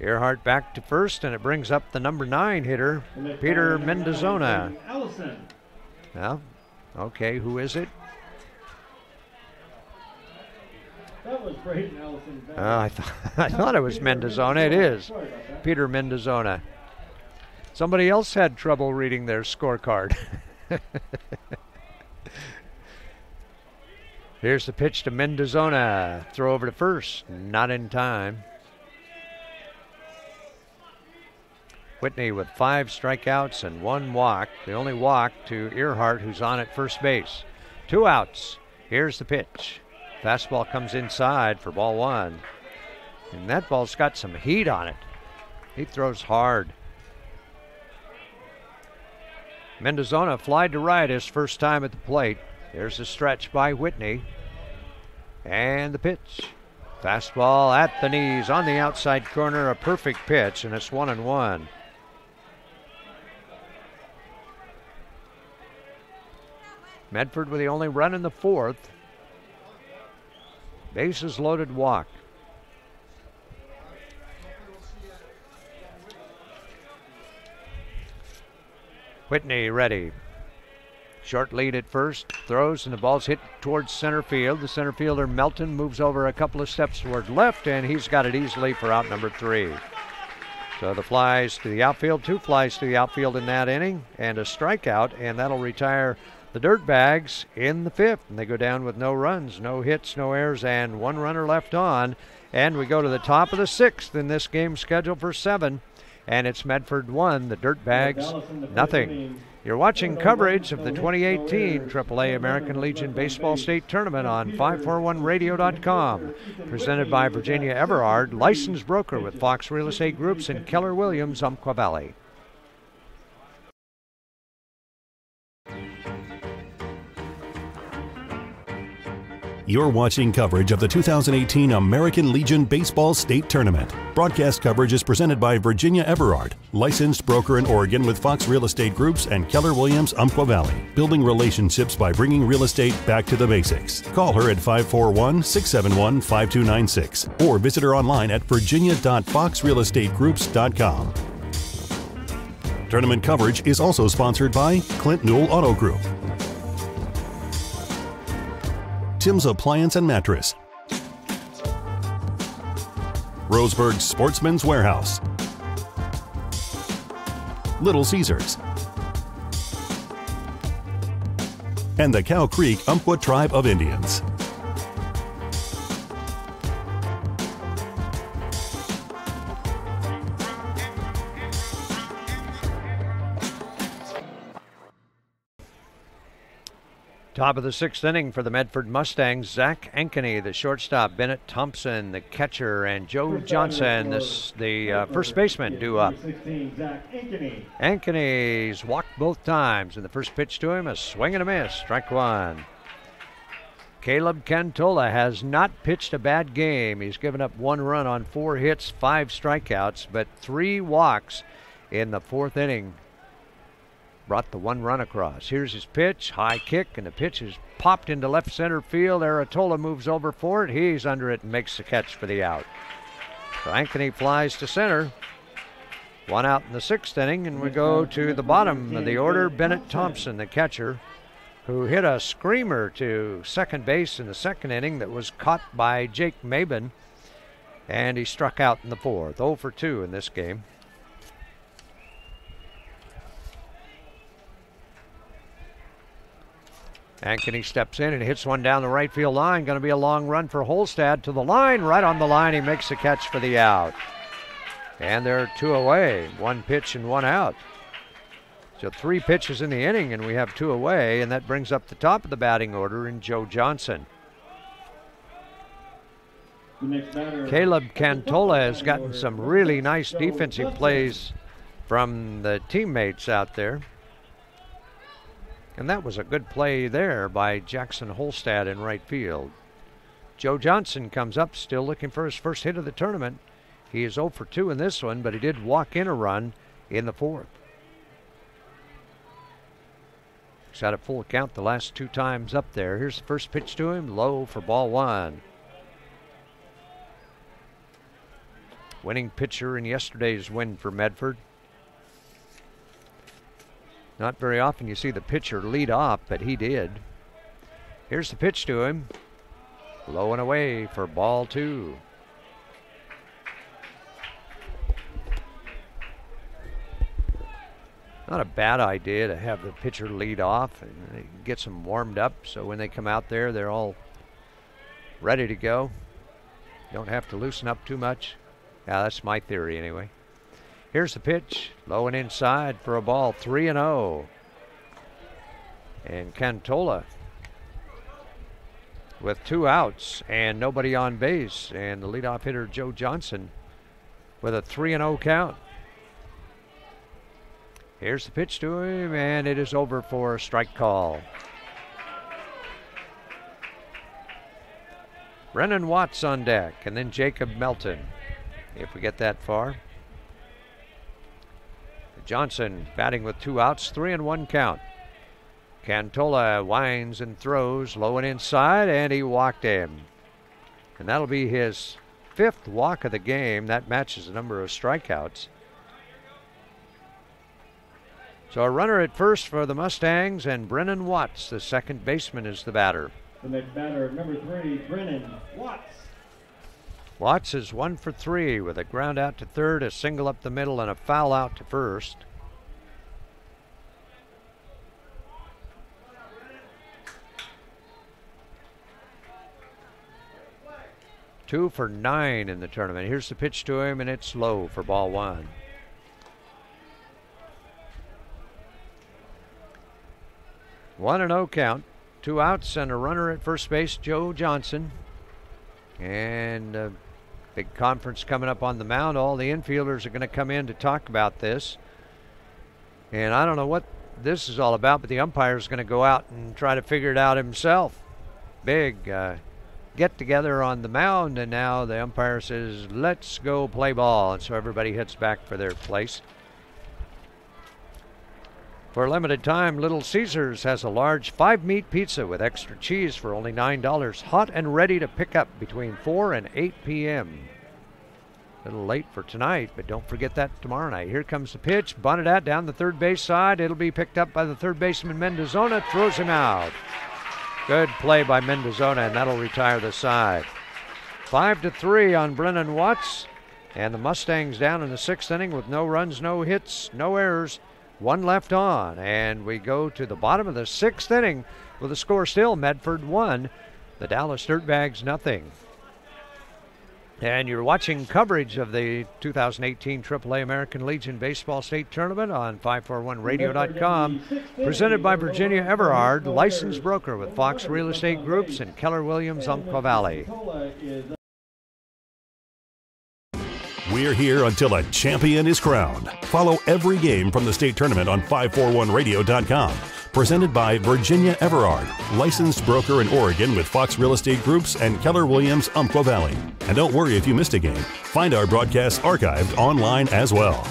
Earhart back to first, and it brings up the number 9 hitter, Peter Mendozona. Allison. Well, okay, who is it? That was Braden Allison. I thought it was Mendozona. It is Peter Mendozona. Somebody else had trouble reading their scorecard. Here's the pitch to Mendozona. Throw over to first. Not in time. Whitney with 5 strikeouts and 1 walk. The only walk to Earhart, who's on at first base. 2 outs. Here's the pitch. Fastball comes inside for ball 1. And that ball's got some heat on it. He throws hard. Mendozona flied to right his first time at the plate. There's the stretch by Whitney. And the pitch. Fastball at the knees on the outside corner. A perfect pitch, and it's 1-1. Medford with the only run in the 4th. Bases loaded walk. Whitney ready. Short lead at first. Throws, and the ball's hit towards center field. The center fielder Melton moves over a couple of steps toward left, and he's got it easily for out number 3. So the flies to the outfield, 2 flies to the outfield in that inning, and a strikeout, and that'll retire the Dirtbags in the 5th. And they go down with no runs, no hits, no errors, and 1 runner left on. And we go to the top of the 6th in this game scheduled for 7. And it's Medford 1, the Dirtbags nothing. You're watching coverage of the 2018 AAA American Legion Baseball State Tournament on 541radio.com. Presented by Virginia Everard, licensed broker with Fox Real Estate Groups and Keller Williams, Umpqua Valley. You're watching coverage of the 2018 American Legion Baseball State Tournament. Broadcast coverage is presented by Virginia Everard, licensed broker in Oregon with Fox Real Estate Groups and Keller Williams, Umpqua Valley. Building relationships by bringing real estate back to the basics. Call her at 541-671-5296 or visit her online at virginia.foxrealestategroups.com. Tournament coverage is also sponsored by Clint Newell Auto Group, Tim's Appliance and Mattress, Roseburg Sportsman's Warehouse, Little Caesars, and the Cow Creek Umpqua Tribe of Indians. Top of the 6th inning for the Medford Mustangs. Zach Ankeny, the shortstop, Bennett Thompson, the catcher, and Joe Johnson, the first baseman, due up. Ankeny's walked both times, and the first pitch to him, a swing and a miss, strike 1. Caleb Cantola has not pitched a bad game. He's given up 1 run on 4 hits, 5 strikeouts, but 3 walks in the 4th inning. Brought the 1 run across. Here's his pitch, high kick, and the pitch is popped into left center field. Aratola moves over for it. He's under it and makes the catch for the out. So Ankeny flies to center. 1 out in the 6th inning, and we go to the bottom of the order. Bennett Thompson, the catcher, who hit a screamer to second base in the 2nd inning that was caught by Jake Mabin. And he struck out in the fourth. 0 for 2 in this game. Ankeny steps in and hits one down the right field line. Going to be a long run for Holstad to the line. Right on the line, he makes the catch for the out. And there are 2 away. 1 pitch and 1 out. So 3 pitches in the inning, and we have 2 away, and that brings up the top of the batting order in Joe Johnson. Caleb Cantola has gotten some really nice defensive plays from the teammates out there. And that was a good play there by Jackson Holstad in right field. Joe Johnson comes up, still looking for his first hit of the tournament. He is 0 for 2 in this one, but he did walk in a run in the fourth. He's had a full count the last 2 times up there. Here's the first pitch to him, low for ball 1. Winning pitcher in yesterday's win for Medford. Not very often you see the pitcher lead off, but he did. Here's the pitch to him. Low and away for ball 2. Not a bad idea to have the pitcher lead off and get them warmed up so when they come out there, they're all ready to go. Don't have to loosen up too much. Yeah, that's my theory anyway. Here's the pitch, low and inside for a ball, 3-0. And Cantola with 2 outs and nobody on base. And the leadoff hitter, Joe Johnson, with a 3-0 count. Here's the pitch to him, and it is over for a strike call. Brennan Watts on deck, and then Jacob Melton, if we get that far. Johnson batting with 2 outs, 3-1 count. Cantola winds and throws low and inside, and he walked him. And that'll be his 5th walk of the game. That matches the number of strikeouts. So a runner at first for the Mustangs, and Brennan Watts, the second baseman, is the batter. The next batter, number 3, Brennan Watts. Watts is 1 for 3 with a ground out to third, a single up the middle, and a foul out to first. Two for 9 in the tournament. Here's the pitch to him, and it's low for ball 1. One and 0 count. 2 outs and a runner at first base, Joe Johnson. And a big conference coming up on the mound. All the infielders are going to come in to talk about this. And I don't know what this is all about, but the umpire is going to go out and try to figure it out himself. Big get together on the mound, and now the umpire says, let's go play ball. And so everybody heads back for their place. For a limited time, Little Caesars has a large 5-meat pizza with extra cheese for only $9, hot and ready to pick up between 4 and 8 p.m. A little late for tonight, but don't forget that tomorrow night. Here comes the pitch, bunted out down the third base side. It'll be picked up by the third baseman, Mendozona, throws him out. Good play by Mendozona, and that'll retire the side. 5-3 on Brennan Watts, and the Mustangs down in the 6th inning with no runs, no hits, no errors. 1 left on, and we go to the bottom of the 6th inning with the score still Medford 1, the Dallas Dirtbags 0. And you're watching coverage of the 2018 AAA American Legion Baseball State Tournament on 541radio.com, presented by Virginia Everard, licensed broker with Fox Real Estate Groups and Keller Williams, Umpqua Valley. We're here until a champion is crowned. Follow every game from the state tournament on 541radio.com. Presented by Virginia Everard, licensed broker in Oregon with Fox Real Estate Groups and Keller Williams, Umpqua Valley. And don't worry if you missed a game. Find our broadcasts archived online as well.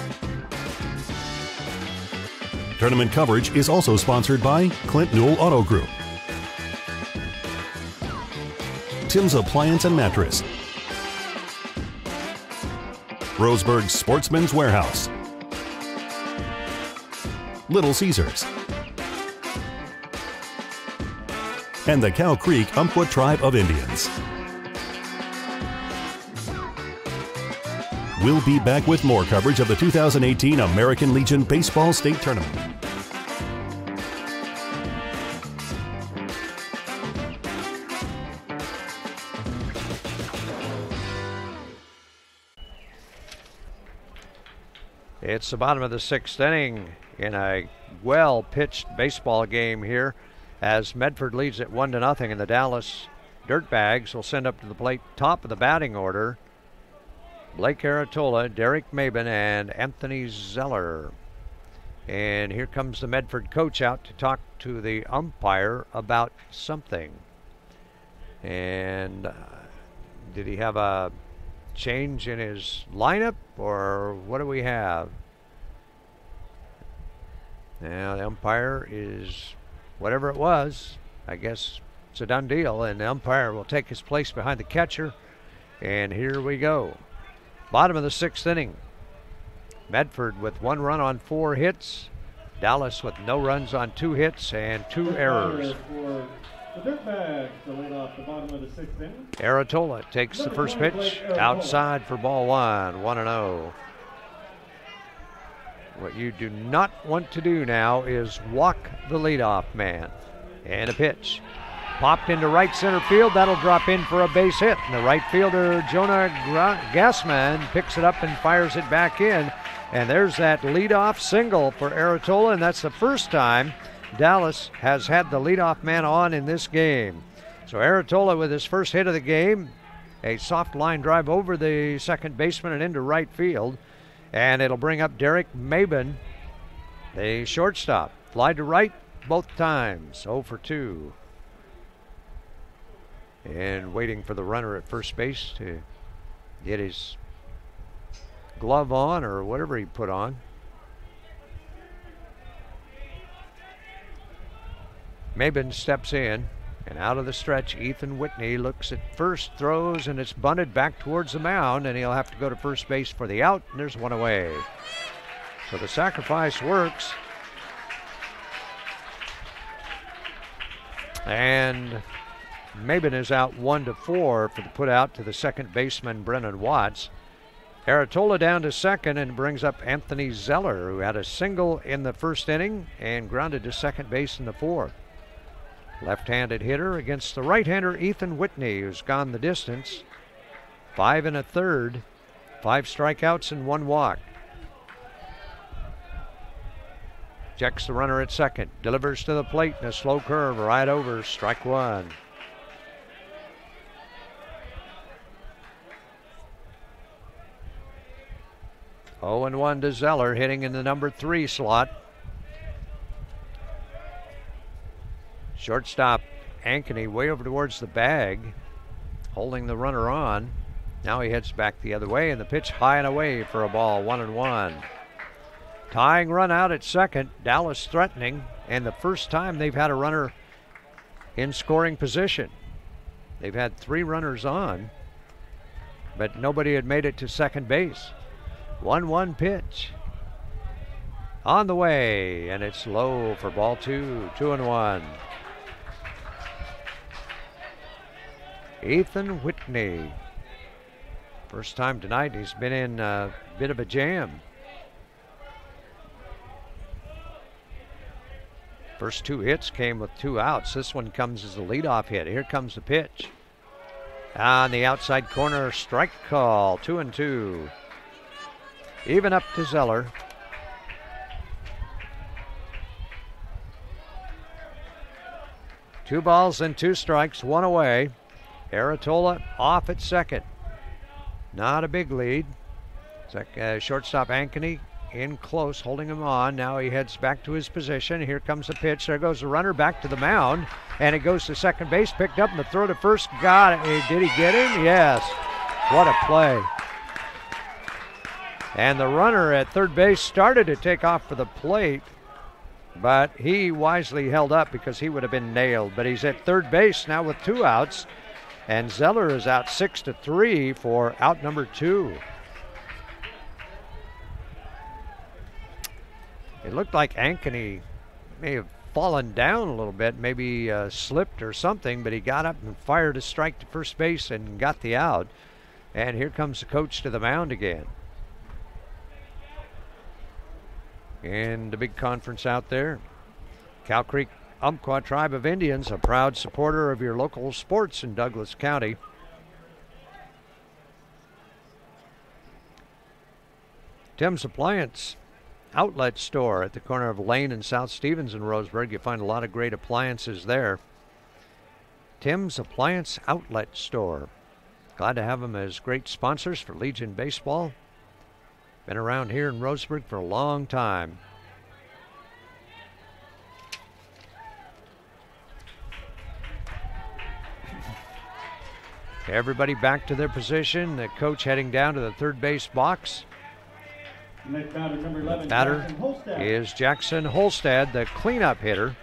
Tournament coverage is also sponsored by Clint Newell Auto Group, Tim's Appliance and Mattress, Roseburg Sportsman's Warehouse, Little Caesars, and the Cow Creek Umpqua Tribe of Indians. We'll be back with more coverage of the 2018 American Legion Baseball State Tournament. It's the bottom of the 6th inning in a well-pitched baseball game here as Medford leads it 1-0, and the Dallas Dirtbags will send up to the plate top of the batting order Blake Aratola, Derek Mabin, and Anthony Zeller. And here comes the Medford coach out to talk to the umpire about something. And did he have a change in his lineup, or what do we have? Now the umpire is, whatever it was, I guess it's a done deal, and the umpire will take his place behind the catcher. And here we go. Bottom of the 6th inning. Medford with 1 run on 4 hits. Dallas with no runs on 2 hits and 2 errors. For the Dirtbags to lead off the bottom of the 6th inning. Aratola takes the first pitch outside for ball 1, 1-0. What you do not want to do now is walk the leadoff man. And a pitch. Popped into right center field. That'll drop in for a base hit. And the right fielder, Jonah Gassman, picks it up and fires it back in. And there's that leadoff single for Aratola, and that's the first time Dallas has had the leadoff man on in this game. So Aratola with his first hit of the game, a soft line drive over the second baseman and into right field. And it'll bring up Derek Mabin, the shortstop. Fly to right both times, 0 for 2. And waiting for the runner at first base to get his glove on or whatever he put on. Mabin steps in, and out of the stretch, Ethan Whitney looks at first, throws, and it's bunted back towards the mound, and he'll have to go to first base for the out, and there's one away. So the sacrifice works. And Mabin is out 1-4 for the put out to the second baseman, Brennan Watts. Aratola down to second and brings up Anthony Zeller, who had a single in the first inning and grounded to second base in the 4th. Left-handed hitter against the right-hander, Ethan Whitney, who's gone the distance. 5 1/3, 5 strikeouts and 1 walk. Checks the runner at second, delivers to the plate in a slow curve right over, strike 1. Oh, 0-1 to Zeller, hitting in the number 3 slot. Shortstop Ankeny way over towards the bag, holding the runner on. Now he heads back the other way, and the pitch high and away for a ball, 1-1. Tying run out at second, Dallas threatening, and the first time they've had a runner in scoring position. They've had 3 runners on, but nobody had made it to second base. 1-1 pitch. On the way, and it's low for ball 2, 2-1. Ethan Whitney. First time tonight he's been in a bit of a jam. First 2 hits came with 2 outs. This one comes as a leadoff hit. Here comes the pitch. On the outside corner, strike call, 2-2. Even up to Zeller. Two balls and 2 strikes, 1 away. Aratola off at second. Not a big lead. Shortstop Ankeny in close, holding him on. Now he heads back to his position. Here comes the pitch. There goes the runner back to the mound. And it goes to second base, picked up, and the throw to first. Got it. Did he get him? Yes. What a play. And the runner at third base started to take off for the plate, but he wisely held up because he would have been nailed. But he's at third base now with 2 outs, and Zeller is out 6-3 for out number 2. It looked like Ankeny may have fallen down a little bit, maybe slipped or something, but he got up and fired a strike to first base and got the out. And here comes the coach to the mound again. in the big conference out there. Cow Creek Umpqua Tribe of Indians, a proud supporter of your local sports in Douglas County. Tim's Appliance Outlet Store at the corner of Lane and South Stevens in Roseburg. You find a lot of great appliances there. Tim's Appliance Outlet Store. Glad to have them as great sponsors for Legion Baseball. Been around here in Roseburg for a long time. Everybody back to their position. The coach heading down to the third base box. Next batter, number 11, Batter Jackson Holstad. is Jackson Holstad, the cleanup hitter.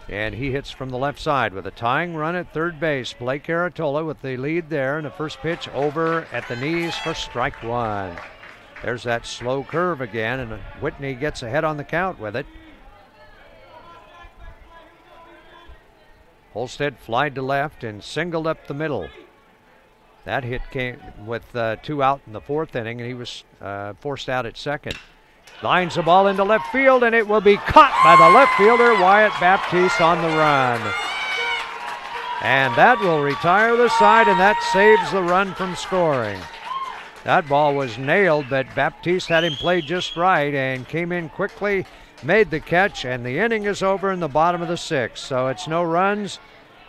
And he hits from the left side with a tying run at third base. Blake Aratola with the lead there, and the first pitch over at the knees for strike one. There's that slow curve again, and Whitney gets ahead on the count with it. Holstead flied to left and singled up the middle. That hit came with 2 out in the 4th inning, and he was forced out at second. Lines the ball into left field, and it will be caught by the left fielder, Wyatt Baptiste, on the run. And that will retire the side, and that saves the run from scoring. That ball was nailed, but Baptiste had him played just right and came in quickly, made the catch, and the inning is over in the bottom of the 6th. So it's no runs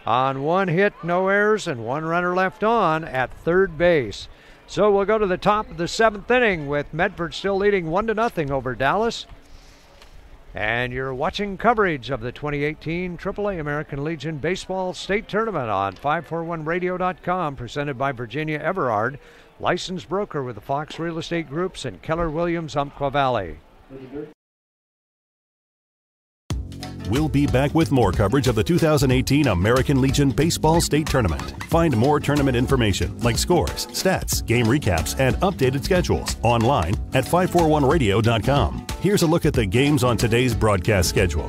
on 1 hit, no errors, and 1 runner left on at third base. So we'll go to the top of the 7th inning with Medford still leading 1-0 over Dallas. And you're watching coverage of the 2018 AAA American Legion Baseball State Tournament on 541radio.com, presented by Virginia Everard, licensed broker with the Fox Real Estate Groups and Keller Williams, Umpqua Valley. We'll be back with more coverage of the 2018 American Legion Baseball State Tournament. Find more tournament information like scores, stats, game recaps, and updated schedules online at 541radio.com. Here's a look at the games on today's broadcast schedule.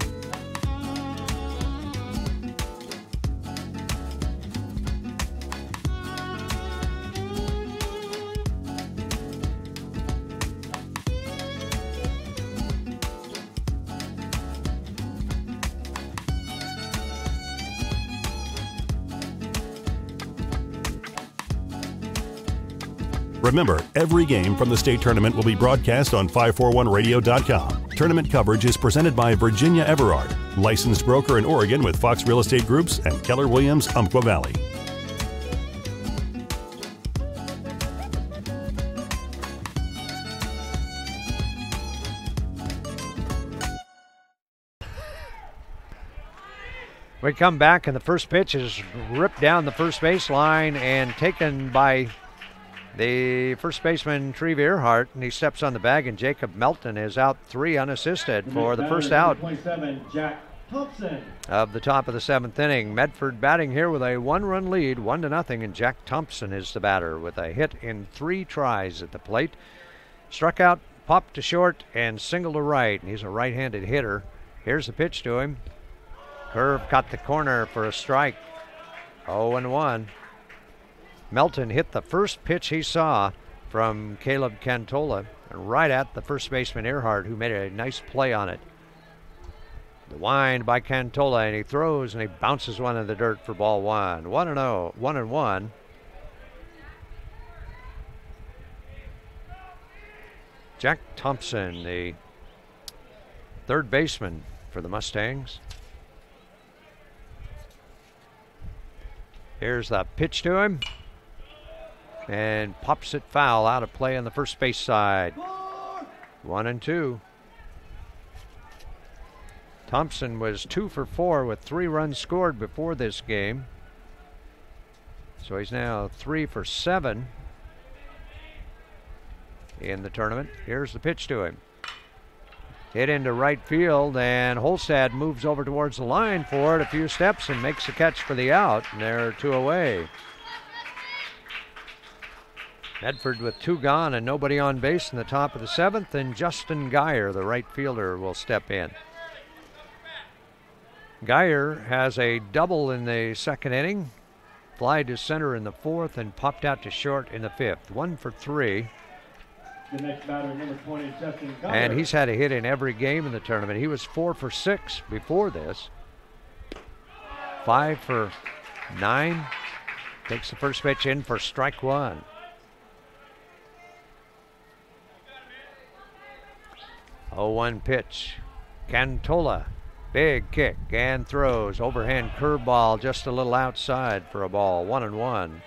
Remember, every game from the state tournament will be broadcast on 541radio.com. Tournament coverage is presented by Virginia Everard, licensed broker in Oregon with Fox Real Estate Groups and Keller Williams, Umpqua Valley. We come back, and the first pitch is ripped down the first baseline and taken by the first baseman, Treve Earhart, and he steps on the bag, and Jacob Melton is out 3 unassisted for the first out 27, Jack Thompson. of the top of the 7th inning. Medford batting here with a 1-run lead, 1-0, and Jack Thompson is the batter with a hit in 3 tries at the plate. Struck out, popped to short, and single to right, and he's a right-handed hitter. Here's the pitch to him. Curve caught the corner for a strike. 0-1. Melton hit the first pitch he saw from Caleb Cantola, and right at the first baseman Earhart, who made a nice play on it. The wind by Cantola, and he throws and he bounces one in the dirt for ball 1. 1-0, 1-1. Jack Thompson, the third baseman for the Mustangs. Here's the pitch to him, and pops it foul, out of play on the first base side. 1-2. Thompson was 2 for 4 with 3 runs scored before this game. So he's now 3 for 7 in the tournament. Here's the pitch to him. Hit into right field, and Holstad moves over towards the line for it a few steps and makes a catch for the out, and they're 2 away. Medford with 2 gone and nobody on base in the top of the 7th, and Justin Geyer, the right fielder, will step in. Geyer has a double in the 2nd inning, fly to center in the 4th, and popped out to short in the 5th. 1 for 3. The next batter, number 20, Justin Geyer. And he's had a hit in every game in the tournament. He was 4 for 6 before this. 5 for 9. Takes the first pitch in for strike one. Oh, 1 pitch. Cantola. Big kick and throws. Overhand curveball just a little outside for a ball. 1-1.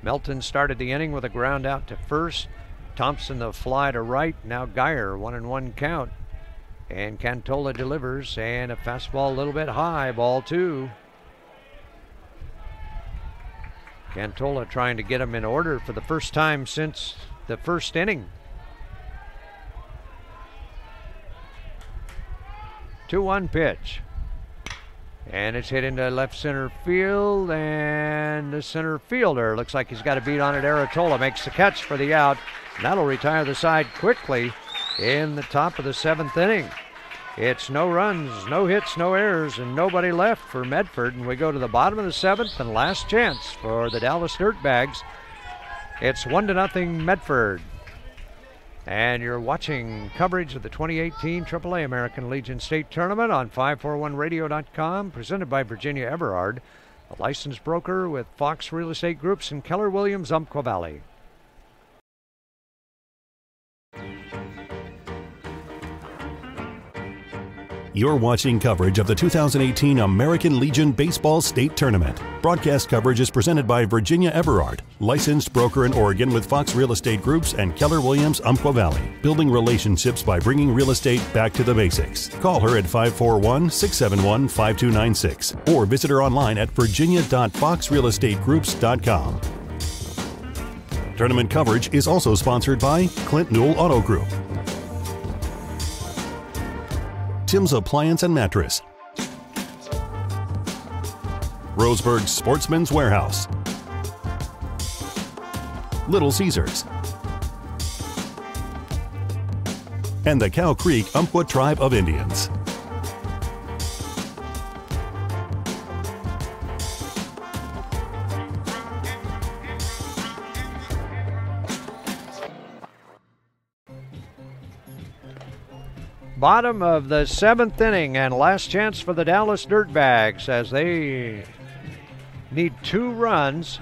Melton started the inning with a ground out to first. Thompson the fly to right. Now Geyer, 1-1 count. And Cantola delivers, and a fastball a little bit high. Ball 2. Cantola trying to get him in order for the first time since the first inning. 2-1 pitch. And it's hit into left center field, and the center fielder looks like he's got a beat on it. Aratola makes the catch for the out. That'll retire the side quickly in the top of the 7th inning. It's no runs, no hits, no errors, and nobody left for Medford. And we go to the bottom of the 7th and last chance for the Dallas Dirtbags. It's 1-0 Medford. And you're watching coverage of the 2018 AAA American Legion State Tournament on 541radio.com, presented by Virginia Everard, a licensed broker with Fox Real Estate Groups and Keller Williams, Umpqua Valley. You're watching coverage of the 2018 American Legion Baseball State Tournament. Broadcast coverage is presented by Virginia Everard, licensed broker in Oregon with Fox Real Estate Groups and Keller Williams, Umpqua Valley, building relationships by bringing real estate back to the basics. Call her at 541-671-5296 or visit her online at virginia.foxrealestategroups.com. Tournament coverage is also sponsored by Clint Newell Auto Group, Tim's Appliance and Mattress, Roseburg Sportsman's Warehouse, Little Caesars, and the Cow Creek Umpqua Tribe of Indians. Bottom of the 7th inning and last chance for the Dallas Dirtbags as they need 2 runs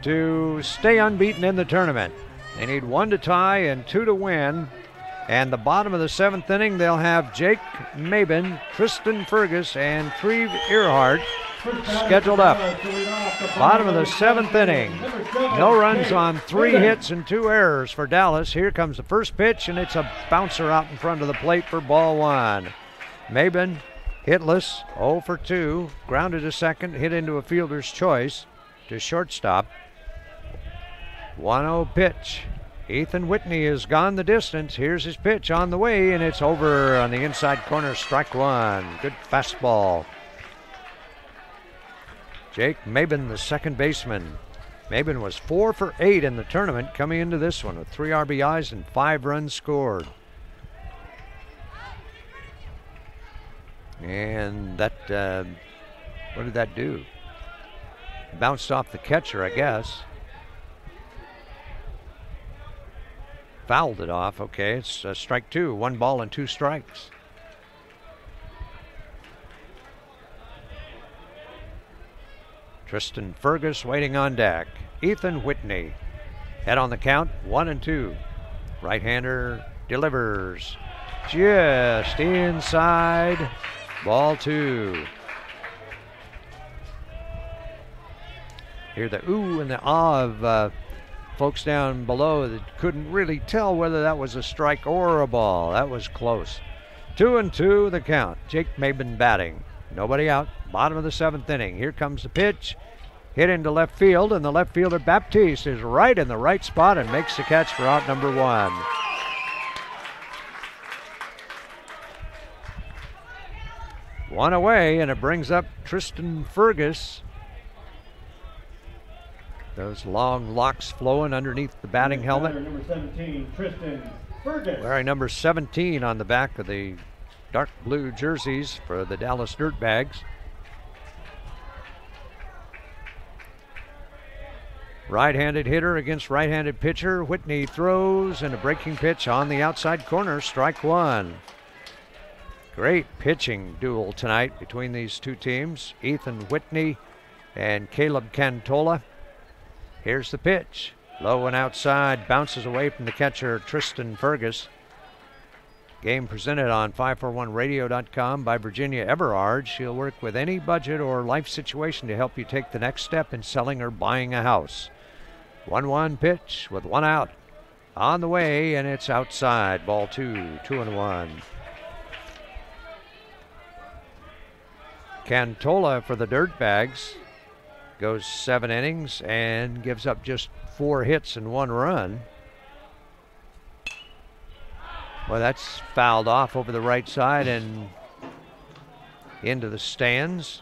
to stay unbeaten in the tournament. They need 1 to tie and 2 to win. And the bottom of the 7th inning, they'll have Jake Mabin, Tristan Fergus, and Treve Earhart scheduled up. Bottom of the 7th inning. No runs on 3 hits and 2 errors for Dallas. Here comes the first pitch, and it's a bouncer out in front of the plate for ball 1. Mabin hitless, 0 for 2. Grounded to second, hit into a fielder's choice to shortstop. 1-0 pitch. Ethan Whitney has gone the distance. Here's his pitch on the way, and it's over on the inside corner, strike 1. Good fastball. Jake Mabin, the second baseman. Mabin was 4 for 8 in the tournament coming into this one with 3 RBIs and 5 runs scored. And that, what did that do? Bounced off the catcher, I guess. Fouled it off. Okay, it's strike 2. 1 ball and 2 strikes. Tristan Fergus waiting on deck. Ethan Whitney. Head on the count, 1-2. Right-hander delivers. Just inside. Ball 2. Hear the ooh and the ah of folks down below that couldn't really tell whether that was a strike or a ball. That was close. 2-2 the count. Jake Mabin batting. Nobody out. Bottom of the 7th inning. Here comes the pitch. Hit into left field, and the left fielder Baptiste is right in the right spot and makes the catch for out number 1. One away, and it brings up Tristan Fergus. Those long locks flowing underneath the batting helmet. Number 17, Tristan Fergus. Wearing number 17 on the back of the dark blue jerseys for the Dallas Dirtbags. Right-handed hitter against right-handed pitcher. Whitney throws and a breaking pitch on the outside corner. Strike one. Great pitching duel tonight between these two teams. Ethan Whitney and Caleb Cantola. Here's the pitch. Low and outside. Bounces away from the catcher, Tristan Fergus. Game presented on 541radio.com by Virginia Everard. She'll work with any budget or life situation to help you take the next step in selling or buying a house. 1-1 pitch with one out. On the way, and it's outside. Ball two, 2-1. Cantola for the Dirtbags goes 7 innings and gives up just 4 hits and 1 run. Well, that's fouled off over the right side and into the stands.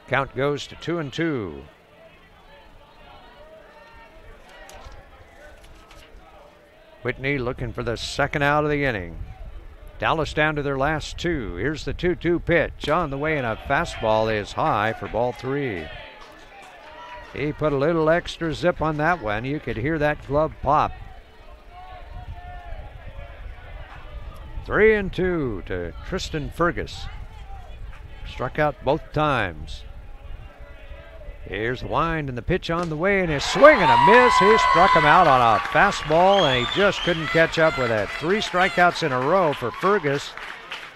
Count goes to 2-2. Whitney looking for the second out of the inning. Dallas down to their last 2. Here's the 2-2 pitch on the way, and a fastball is high for ball 3. He put a little extra zip on that one. You could hear that glove pop. 3-2 to Tristan Fergus. Struck out both times. Here's the wind and the pitch on the way, and a swing and a miss. He struck him out on a fastball, and he just couldn't catch up with it. 3 strikeouts in a row for Fergus,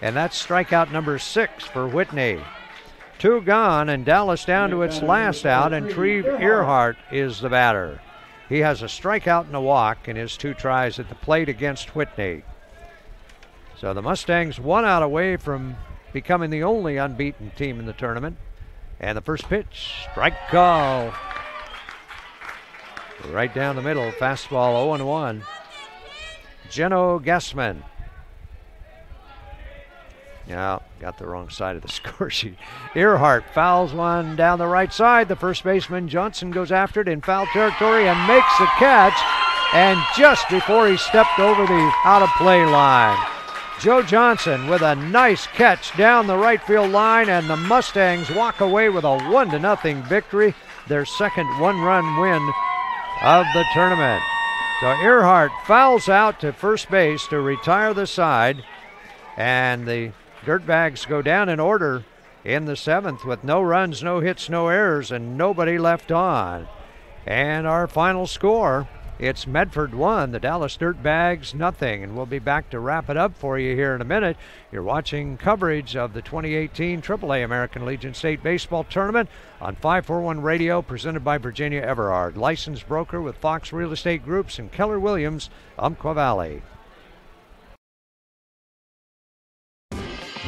and that's strikeout number 6 for Whitney. 2 gone, and Dallas down to its last out, and Treve Earhart is the batter. He has a strikeout and a walk in his 2 tries at the plate against Whitney. So the Mustangs 1 out away from becoming the only unbeaten team in the tournament. And the first pitch, strike call. Right down the middle, fastball 0-1. Jeno Gassman. Yeah, got the wrong side of the score sheet. Earhart fouls one down the right side. The first baseman, Johnson, goes after it in foul territory and makes the catch. And just before he stepped over the out-of-play line, Joe Johnson with a nice catch down the right field line, and the Mustangs walk away with a 1-0 victory, their second 1-run win of the tournament. So Earhart fouls out to first base to retire the side, and the Dirtbags go down in order in the 7th with no runs, no hits, no errors, and nobody left on. And our final score, it's Medford 1, the Dallas Dirtbags 0, and we'll be back to wrap it up for you here in a minute. You're watching coverage of the 2018 AAA American Legion State Baseball Tournament on 541 Radio, presented by Virginia Everard, licensed broker with Fox Real Estate Groups and Keller Williams, Umpqua Valley.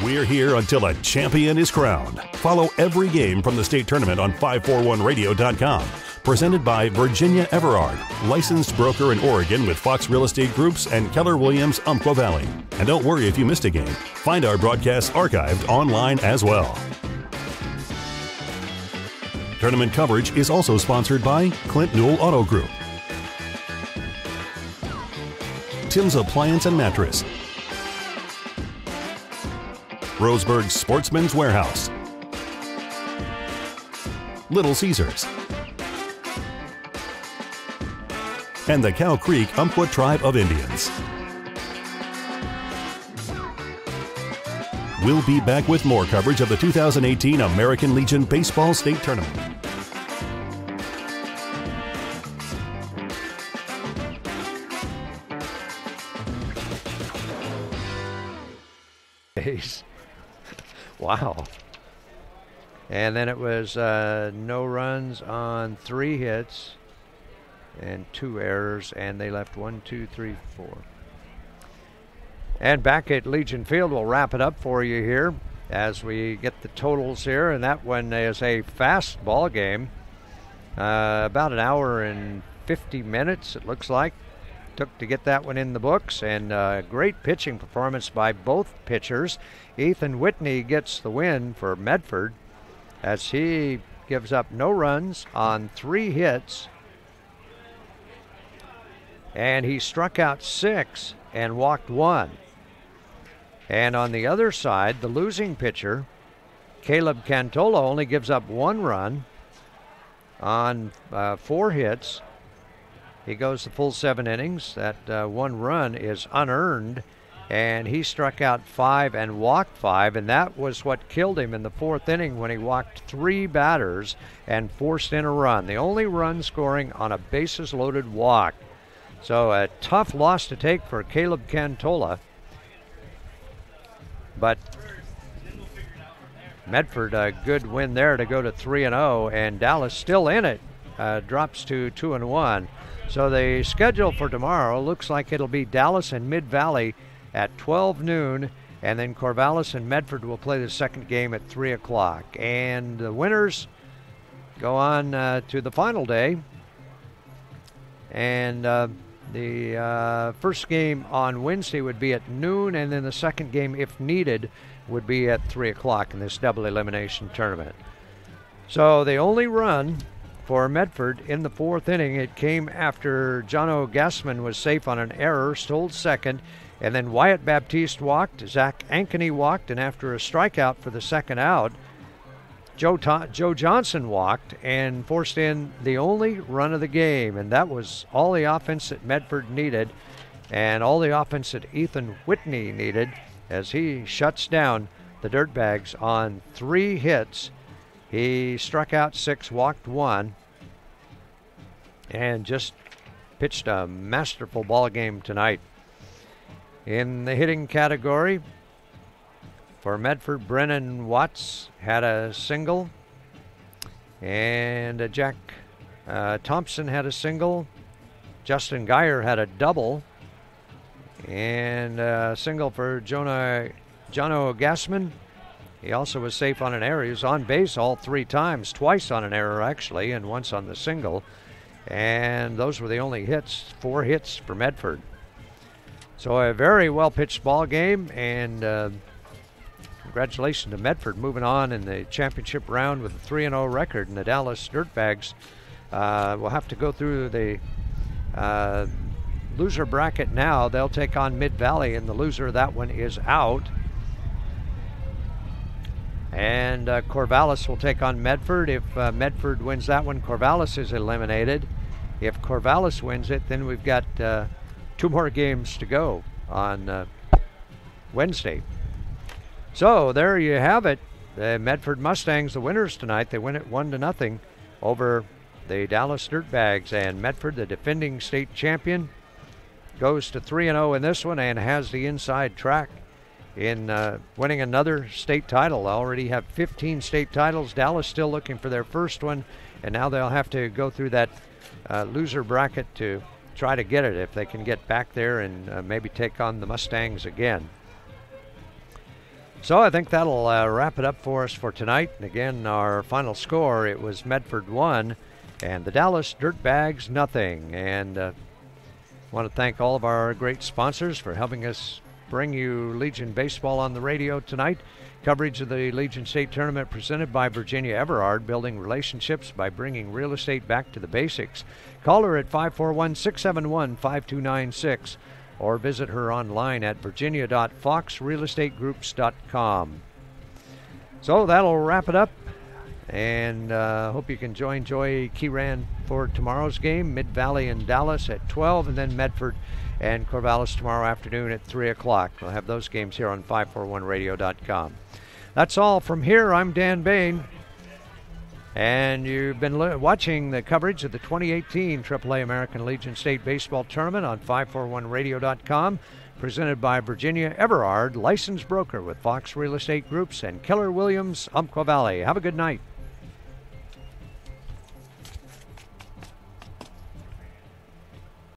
We're here until a champion is crowned. Follow every game from the state tournament on 541radio.com. Presented by Virginia Everard, licensed broker in Oregon with Fox Real Estate Groups and Keller Williams, Umpqua Valley. And don't worry if you missed a game. Find our broadcasts archived online as well. Tournament coverage is also sponsored by Clint Newell Auto Group, Tim's Appliance and Mattress, Roseburg Sportsman's Warehouse, Little Caesars, and the Cow Creek Umpqua Tribe of Indians. We'll be back with more coverage of the 2018 American Legion Baseball State Tournament. Wow. And then it was no runs on 3 hits and 2 errors, and they left 1, 2, 3, 4. And back at Legion Field, we'll wrap it up for you here as we get the totals here. And that one is a fast ball game. About an hour and 50 minutes, it looks like, took to get that one in the books. And great pitching performance by both pitchers. Ethan Whitney gets the win for Medford as he gives up no runs on 3 hits. And he struck out 6 and walked 1. And on the other side, the losing pitcher, Caleb Cantola only gives up 1 run on 4 hits. He goes the full 7 innings. That 1 run is unearned, and he struck out 5 and walked 5, and that was what killed him in the 4th inning when he walked 3 batters and forced in a run. The only run scoring on a bases-loaded walk. So a tough loss to take for Caleb Cantola. But Medford, a good win there to go to 3-0, and Dallas still in it, drops to 2-1. So the schedule for tomorrow looks like it'll be Dallas and Mid-Valley at 12 noon, and then Corvallis and Medford will play the second game at 3 o'clock. And the winners go on to the final day. And the first game on Wednesday would be at noon, and then the second game, if needed, would be at 3 o'clock in this double elimination tournament. So the only run for Medford in the 4th inning, it came after Jono Gassman was safe on an error, stole second, and then Wyatt Baptiste walked, Zach Ankeny walked, and after a strikeout for the second out, Joe Johnson walked and forced in the only run of the game, and that was all the offense that Medford needed and all the offense that Ethan Whitney needed as he shuts down the Dirtbags on 3 hits. He struck out 6, walked 1, and just pitched a masterful ball game tonight. In the hitting category, for Medford, Brennan Watts had a single, and Jack Thompson had a single. Justin Geyer had a double, and a single for Jono Gassman. He also was safe on an error. He was on base all 3 times, twice on an error actually, and once on the single. And those were the only hits, 4 hits for Medford. So a very well-pitched ball game, and congratulations to Medford moving on in the championship round with a 3-0 record. And the Dallas Dirtbags will have to go through the loser bracket now. They'll take on Mid-Valley, and the loser of that one is out. And Corvallis will take on Medford. If Medford wins that one, Corvallis is eliminated. If Corvallis wins it, then we've got 2 more games to go on Wednesday. So there you have it. The Medford Mustangs, the winners tonight. They win it 1-0 over the Dallas Dirtbags. And Medford, the defending state champion, goes to 3-0 in this one and has the inside track in winning another state title. Already have 15 state titles. Dallas still looking for their first one, and now they'll have to go through that loser bracket to try to get it if they can get back there and maybe take on the Mustangs again. So I think that'll wrap it up for us for tonight. And again, our final score, it was Medford 1 and the Dallas Dirtbags 0. And I want to thank all of our great sponsors for helping us bring you Legion Baseball on the radio tonight. Coverage of the Legion State Tournament presented by Virginia Everard, building relationships by bringing real estate back to the basics. Call her at 541-671-5296 or visit her online at virginia.foxrealestategroups.com. So that'll wrap it up, and hope you can join Joy Keyran for tomorrow's game. Mid-Valley and Dallas at 12, and then Medford and Corvallis tomorrow afternoon at 3 o'clock. We'll have those games here on 541radio.com. That's all from here. I'm Dan Bain, and you've been watching the coverage of the 2018 AAA American Legion State Baseball Tournament on 541radio.com, presented by Virginia Everard, licensed broker with Fox Real Estate Groups and Keller Williams, Umpqua Valley. Have a good night.